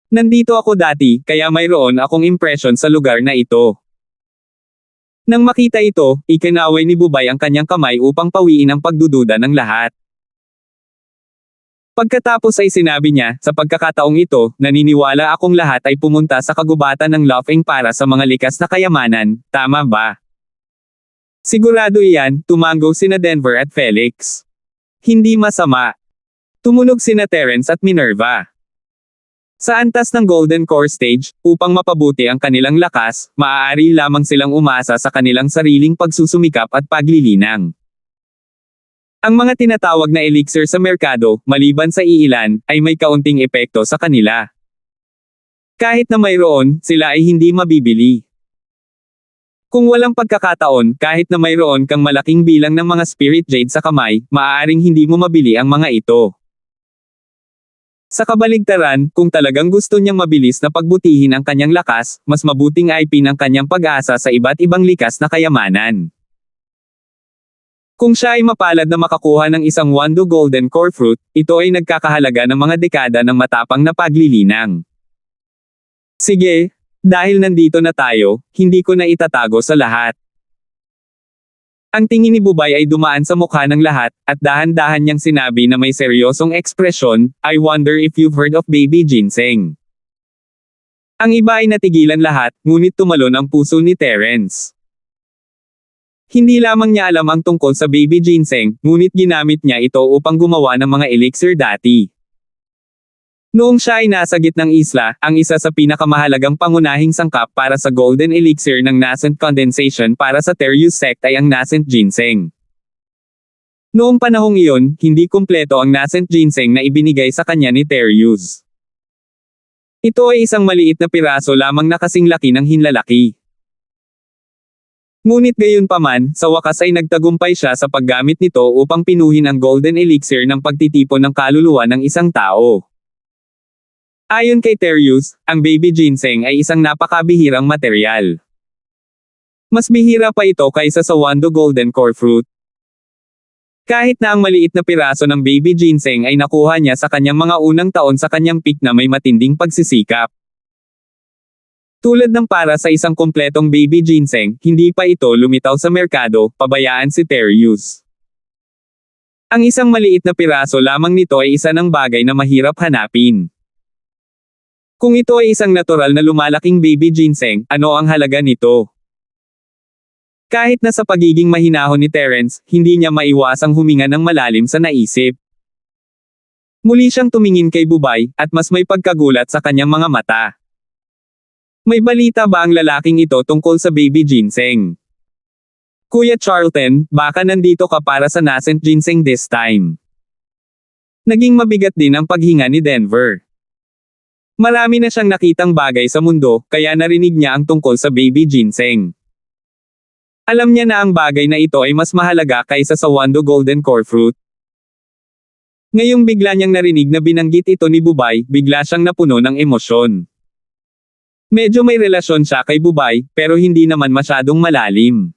Nandito ako dati, kaya mayroon akong impression sa lugar na ito. Nang makita ito, ikinaway ni Bubay ang kanyang kamay upang pawiin ang pagdududa ng lahat. Pagkatapos ay sinabi niya, sa pagkakataong ito, naniniwala akong lahat ay pumunta sa kagubatan ng Lufeng para sa mga likas na kayamanan, tama ba? Sigurado iyan, tumango sina Denver at Felix. Hindi masama. Tumunog sina Terence at Minerva. Sa antas ng Golden Core Stage, upang mapabuti ang kanilang lakas, maaari lamang silang umasa sa kanilang sariling pagsusumikap at paglilinang. Ang mga tinatawag na elixir sa merkado, maliban sa iilan, ay may kaunting epekto sa kanila. Kahit na mayroon, sila ay hindi mabibili. Kung walang pagkakataon, kahit na mayroon kang malaking bilang ng mga spirit jade sa kamay, maaaring hindi mo mabili ang mga ito. Sa kabaligtaran, kung talagang gusto niyang mabilis na pagbutihin ang kanyang lakas, mas mabuting ipin ang kanyang pag-asa sa iba't ibang likas na kayamanan. Kung siya ay mapalad na makakuha ng isang Wando Golden Core Fruit, ito ay nagkakahalaga ng mga dekada ng matapang na paglilinang. Sige, dahil nandito na tayo, hindi ko na itatago sa lahat. Ang tingin ni Bubay ay dumaan sa mukha ng lahat, at dahan-dahan niyang sinabi na may seryosong ekspresyon, I wonder if you've heard of baby ginseng. Ang iba ay natigilan lahat, ngunit tumalon ang puso ni Terence. Hindi lamang niya alam ang tungkol sa baby ginseng, ngunit ginamit niya ito upang gumawa ng mga elixir dati. Noong siya ay nasa gitnang isla, ang isa sa pinakamahalagang pangunahing sangkap para sa golden elixir ng nascent condensation para sa Terius sect ay ang nascent ginseng. Noong panahong iyon, hindi kumpleto ang nascent ginseng na ibinigay sa kanya ni Terius. Ito ay isang maliit na piraso lamang na kasing laki ng hinlalaki. Ngunit gayunpaman, sa wakas ay nagtagumpay siya sa paggamit nito upang pinuhin ang golden elixir ng pagtitipon ng kaluluwa ng isang tao. Ayon kay Terius, ang baby ginseng ay isang napakabihirang materyal. Mas bihira pa ito kaysa sa Wando Golden Core Fruit. Kahit na ang maliit na piraso ng baby ginseng ay nakuha niya sa kanyang mga unang taon sa kanyang peak na may matinding pagsisikap. Tulad ng para sa isang kompletong baby ginseng, hindi pa ito lumitaw sa merkado, pabayaan si Terius. Ang isang maliit na piraso lamang nito ay isa ng bagay na mahirap hanapin. Kung ito ay isang natural na lumalaking baby ginseng, ano ang halaga nito? Kahit na sa pagiging mahinahon ni Terence, hindi niya maiwasang huminga ng malalim sa naisip. Muli siyang tumingin kay Bubay, at mas may pagkagulat sa kanyang mga mata. May balita ba ang lalaking ito tungkol sa baby ginseng? Kuya Charlton, baka nandito ka para sa nascent ginseng this time. Naging mabigat din ang paghinga ni Denver. Marami na siyang nakitang bagay sa mundo, kaya narinig niya ang tungkol sa baby ginseng. Alam niya na ang bagay na ito ay mas mahalaga kaysa sa Wando Golden Core Fruit. Ngayong bigla niyang narinig na binanggit ito ni Bubay, bigla siyang napuno ng emosyon. Medyo may relasyon siya kay Bubay, pero hindi naman masyadong malalim.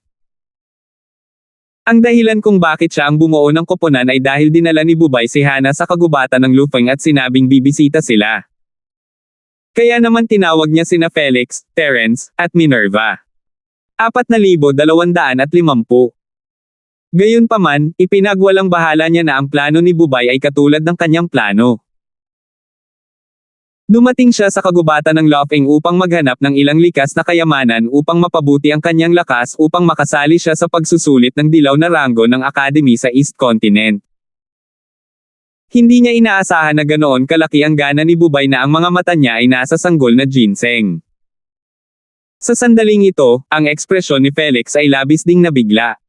Ang dahilan kung bakit siya ang bumuo ng koponan ay dahil dinala ni Bubay si Hana sa kagubatan ng Lufeng at sinabing bibisita sila. Kaya naman tinawag niya sina Felix, Terence, at Minerva. 4,250. Gayunpaman, ipinagwalang bahala niya na ang plano ni Bubay ay katulad ng kanyang plano. Dumating siya sa kagubatan ng Lofeng upang maghanap ng ilang likas na kayamanan upang mapabuti ang kanyang lakas upang makasali siya sa pagsusulit ng dilaw na ranggo ng Academy sa East Continent. Hindi niya inaasahan na ganoon kalaki ang gana ni Bubay na ang mga mata niya ay nasa sanggol na ginseng. Sa sandaling ito, ang ekspresyon ni Felix ay labis ding nabigla.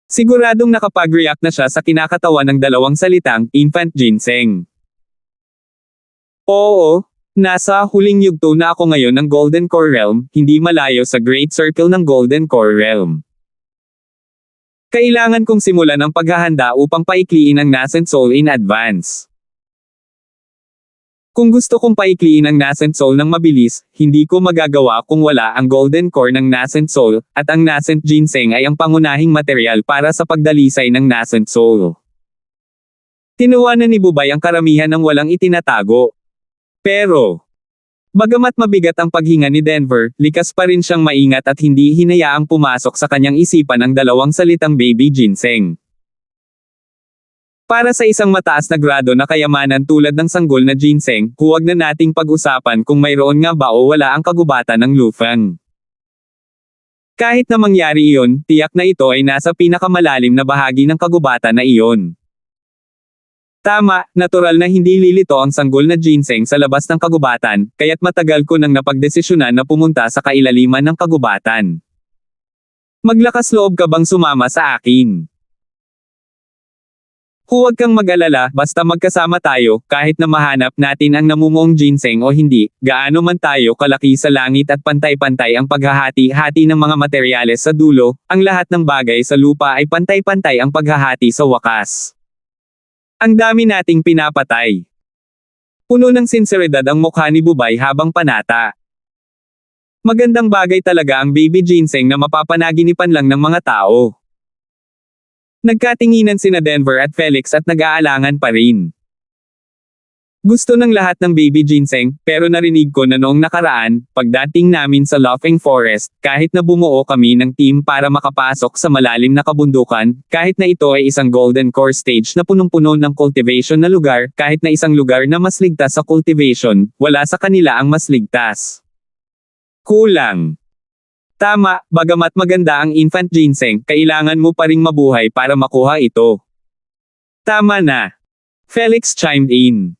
Siguradong nakapag-react na siya sa kinakatawan ng dalawang salitang, infant ginseng. Oo, nasa huling yugto na ako ngayon ng Golden Core Realm, hindi malayo sa Great Circle ng Golden Core Realm. Kailangan kong simulan ang paghahanda upang paikliin ang Nascent Soul in advance. Kung gusto kong paikliin ang Nascent Soul ng mabilis, hindi ko magagawa kung wala ang Golden Core ng Nascent Soul, at ang Nascent Ginseng ay ang pangunahing material para sa pagdalisay ng Nascent Soul. Tinuwanan ni Bubay ang karamihan ng walang itinatago. Pero, bagamat mabigat ang paghinga ni Denver, likas pa rin siyang maingat at hindi hinayaang pumasok sa kanyang isipan ang dalawang salitang baby ginseng. Para sa isang mataas na grado na kayamanan tulad ng sanggol na ginseng, huwag na nating pag-usapan kung mayroon nga ba o wala ang kagubatan ng Lufeng. Kahit na mangyari iyon, tiyak na ito ay nasa pinakamalalim na bahagi ng kagubatan na iyon. Tama, natural na hindi lilito ang sanggol na ginseng sa labas ng kagubatan, kaya't matagal ko nang napagdesisyonan na pumunta sa kailaliman ng kagubatan. Maglakas loob ka bang sumama sa akin? Huwag kang mag-alala, basta magkasama tayo, kahit na mahanap natin ang namumuong ginseng o hindi, gaano man tayo kalaki sa langit at pantay-pantay ang paghahati-hati ng mga materyales sa dulo, ang lahat ng bagay sa lupa ay pantay-pantay ang paghahati sa wakas. Ang dami nating pinapatay. Puno ng sinseridad ang mukha ni Bubay habang panata. Magandang bagay talaga ang baby ginseng na mapapanaginipan lang ng mga tao. Nagkatinginan sina Denver at Felix at nag-aalangan pa rin. Gusto ng lahat ng baby ginseng, pero narinig ko na noong nakaraan, pagdating namin sa Laughing Forest, kahit na bumuo kami ng team para makapasok sa malalim na kabundukan, kahit na ito ay isang Golden Core stage na punong-puno ng cultivation na lugar, kahit na isang lugar na mas ligtas sa cultivation, wala sa kanila ang mas ligtas. Kulang. Tama, bagamat maganda ang infant ginseng, kailangan mo pa ring mabuhay para makuha ito. Tama na. Felix chimed in.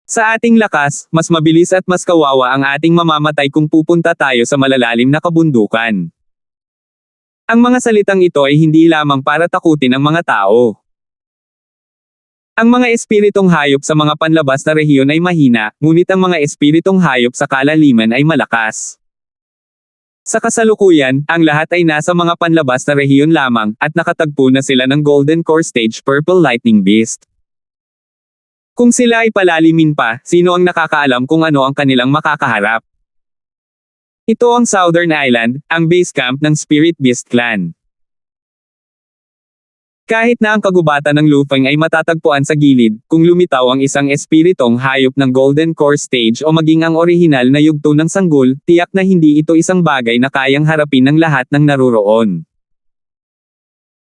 Sa ating lakas, mas mabilis at mas kawawa ang ating mamamatay kung pupunta tayo sa malalalim na kabundukan. Ang mga salitang ito ay hindi lamang para takutin ang mga tao. Ang mga espiritong hayop sa mga panlabas na rehiyon ay mahina, ngunit ang mga espiritong hayop sa kalaliman ay malakas. Sa kasalukuyan, ang lahat ay nasa mga panlabas na rehiyon lamang, at nakatagpo na sila ng Golden Core Stage Purple Lightning Beast. Kung sila ay palalimin pa, sino ang nakakaalam kung ano ang kanilang makakaharap? Ito ang Southern Island, ang base camp ng Spirit Beast Clan. Kahit na ang kagubatan ng Lufeng ay matatagpuan sa gilid, kung lumitaw ang isang espiritong hayop ng Golden Core Stage o maging ang orihinal na yugto ng sanggol, tiyak na hindi ito isang bagay na kayang harapin ng lahat ng naruroon.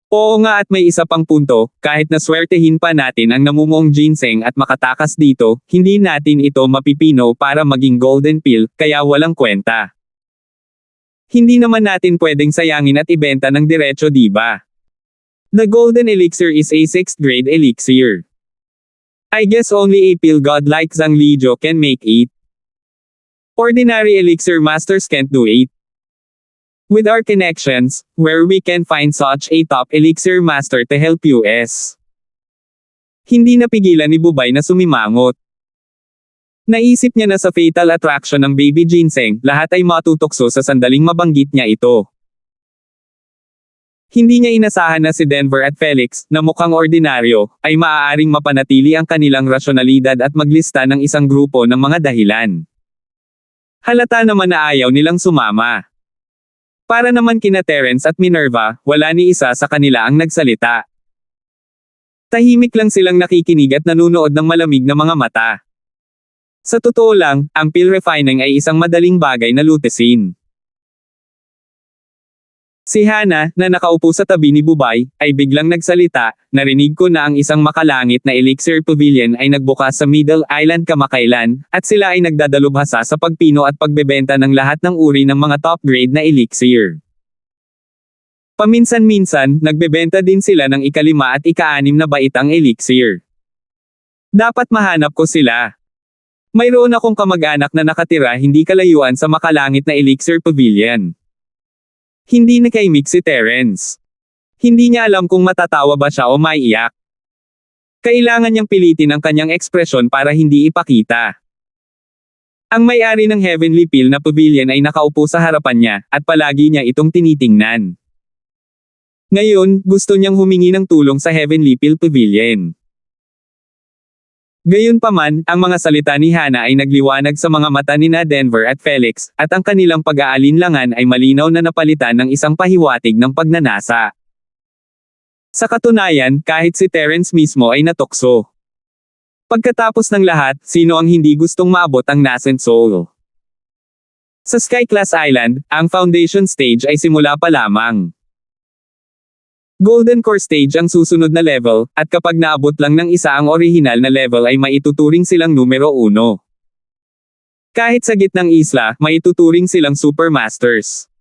Oo nga, at may isa pang punto, kahit na swertehin pa natin ang namumuong ginseng at makatakas dito, hindi natin ito mapipino para maging golden pill, kaya walang kwenta. Hindi naman natin pwedeng sayangin at ibenta ng diretso, diba? The golden elixir is a 6th grade elixir. I guess only a pill god like Zhang Lijiao can make it. Ordinary elixir masters can't do it. With our connections, where we can find such a top elixir master to help us. Hindi napigilan ni Bubay na sumimangot. Naisip niya na sa fatal attraction ng baby ginseng, lahat ay matutokso sa sandaling mabanggit niya ito. Hindi niya inasahan na si Denver at Felix, na mukhang ordinaryo, ay maaaring mapanatili ang kanilang rasyonalidad at maglista ng isang grupo ng mga dahilan. Halata naman na ayaw nilang sumama. Para naman kina Terence at Minerva, wala ni isa sa kanila ang nagsalita. Tahimik lang silang nakikinig at nanunood ng malamig na mga mata. Sa totoo lang, ang pill refining ay isang madaling bagay na lutesin. Si Hana, na nakaupo sa tabi ni Bubay, ay biglang nagsalita. Narinig ko na ang isang makalangit na Elixir Pavilion ay nagbukas sa Middle Island kamakailan, at sila ay nagdadalubhasa sa pagpino at pagbebenta ng lahat ng uri ng mga top-grade na elixir. Paminsan-minsan, nagbebenta din sila ng ika-5 at ika-6 na baitang elixir. Dapat mahanap ko sila. Mayroon akong kamag-anak na nakatira hindi kalayuan sa makalangit na Elixir Pavilion. Hindi nakaimik si Terence. Hindi niya alam kung matatawa ba siya o maiiyak. Kailangan niyang pilitin ang kanyang ekspresyon para hindi ipakita. Ang may-ari ng Heavenly Pill na pavilion ay nakaupo sa harapan niya, at palagi niya itong tinitingnan. Ngayon, gusto niyang humingi ng tulong sa Heavenly Pill Pavilion. Gayunpaman, ang mga salita ni Hana ay nagliwanag sa mga mata nina Denver at Felix, at ang kanilang pag-aalinlangan ay malinaw na napalitan ng isang pahiwatig ng pagnanasa. Sa katunayan, kahit si Terence mismo ay natukso. Pagkatapos ng lahat, sino ang hindi gustong maabot ang nascent soul? Sa Sky Class Island, ang foundation stage ay simula pa lamang. Golden Core Stage ang susunod na level, at kapag naabot lang ng isa ang orihinal na level ay maituturing silang numero 1. Kahit sa gitnang isla, maituturing silang Super Masters.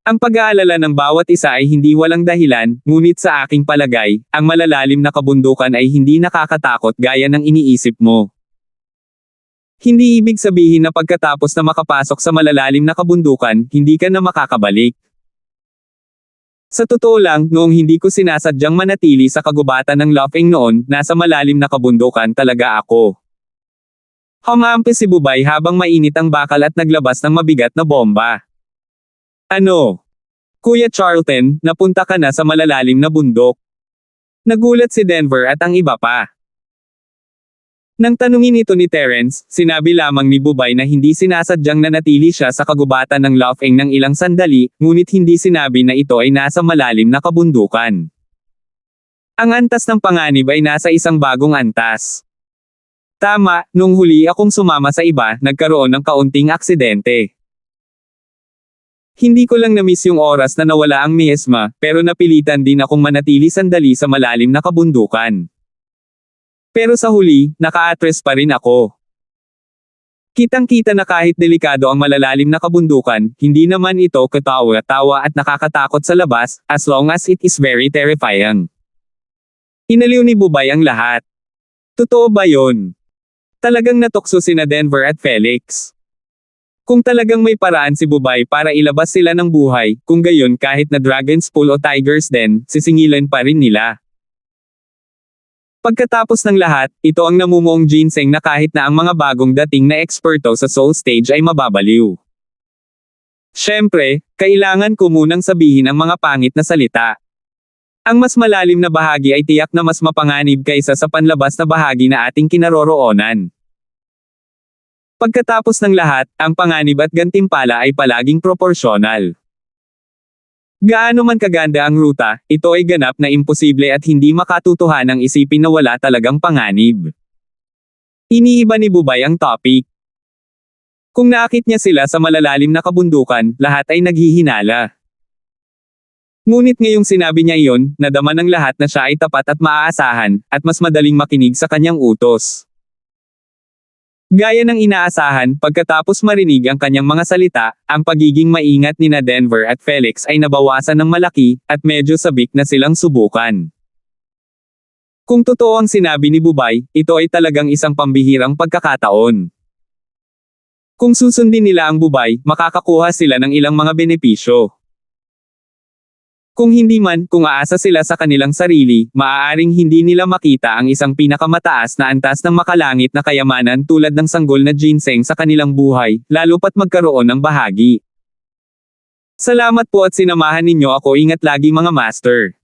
Ang pag-aalala ng bawat isa ay hindi walang dahilan, ngunit sa aking palagay, ang malalalim na kabundukan ay hindi nakakatakot gaya ng iniisip mo. Hindi ibig sabihin na pagkatapos na makapasok sa malalalim na kabundukan, hindi ka na makakabalik. Sa totoo lang, noong hindi ko sinasadyang manatili sa kagubatan ng Laughing noon, nasa malalim na kabundukan talaga ako. Humampi si Bubay habang mainit ang bakal at naglabas ng mabigat na bomba. Ano? Kuya Charlton, napunta ka na sa malalalim na bundok. Nagulat si Denver at ang iba pa. Nang tanungin ito ni Terence, sinabi lamang ni Bubay na hindi sinasadyang nanatili siya sa kagubatan ng Laughing ng ilang sandali, ngunit hindi sinabi na ito ay nasa malalim na kabundukan. Ang antas ng panganib ay nasa isang bagong antas. Tama, nung huli akong sumama sa iba, nagkaroon ng kaunting aksidente. Hindi ko lang na-miss yung oras na nawala ang miasma, pero napilitan din akong manatili sandali sa malalim na kabundukan. Pero sa huli, naka-atres pa rin ako. Kitang-kita na kahit delikado ang malalalim na kabundukan, hindi naman ito katawa-tawa at nakakatakot sa labas, as long as it is very terrifying. Inaliw ni Bubay ang lahat. Totoo ba yon? Talagang natukso sina Denver at Felix. Kung talagang may paraan si Bubay para ilabas sila ng buhay, kung gayon kahit na Dragon's Pool o Tiger's Den, sisingilin pa rin nila. Pagkatapos ng lahat, ito ang namumuong ginseng na kahit na ang mga bagong dating na eksperto sa soul stage ay mababaliw. Siyempre, kailangan ko munang sabihin ang mga pangit na salita. Ang mas malalim na bahagi ay tiyak na mas mapanganib kaysa sa panlabas na bahagi na ating kinaroroonan. Pagkatapos ng lahat, ang panganib at gantimpala ay palaging proporsyonal. Gaano man kaganda ang ruta, ito ay ganap na imposible at hindi makatutuhanang isipin na wala talagang panganib. Iniiba ni Bubay ang topic. Kung nakit niya sila sa malalalim na kabundukan, lahat ay naghihinala. Ngunit ngayong sinabi niya iyon, nadama ng lahat na siya ay tapat at maaasahan, at mas madaling makinig sa kanyang utos. Gaya ng inaasahan, pagkatapos marinig ang kanyang mga salita, ang pagiging maingat nina Denver at Felix ay nabawasan ng malaki, at medyo sabik na silang subukan. Kung totoo ang sinabi ni Bubay, ito ay talagang isang pambihirang pagkakataon. Kung susundin nila ang Bubay, makakakuha sila ng ilang mga benepisyo. Kung hindi man, kung aasa sila sa kanilang sarili, maaaring hindi nila makita ang isang pinakamataas na antas ng makalangit na kayamanan tulad ng sanggol na ginseng sa kanilang buhay, lalo pat magkaroon ng bahagi. Salamat po at sinamahan ninyo ako. Ingat lagi mga master.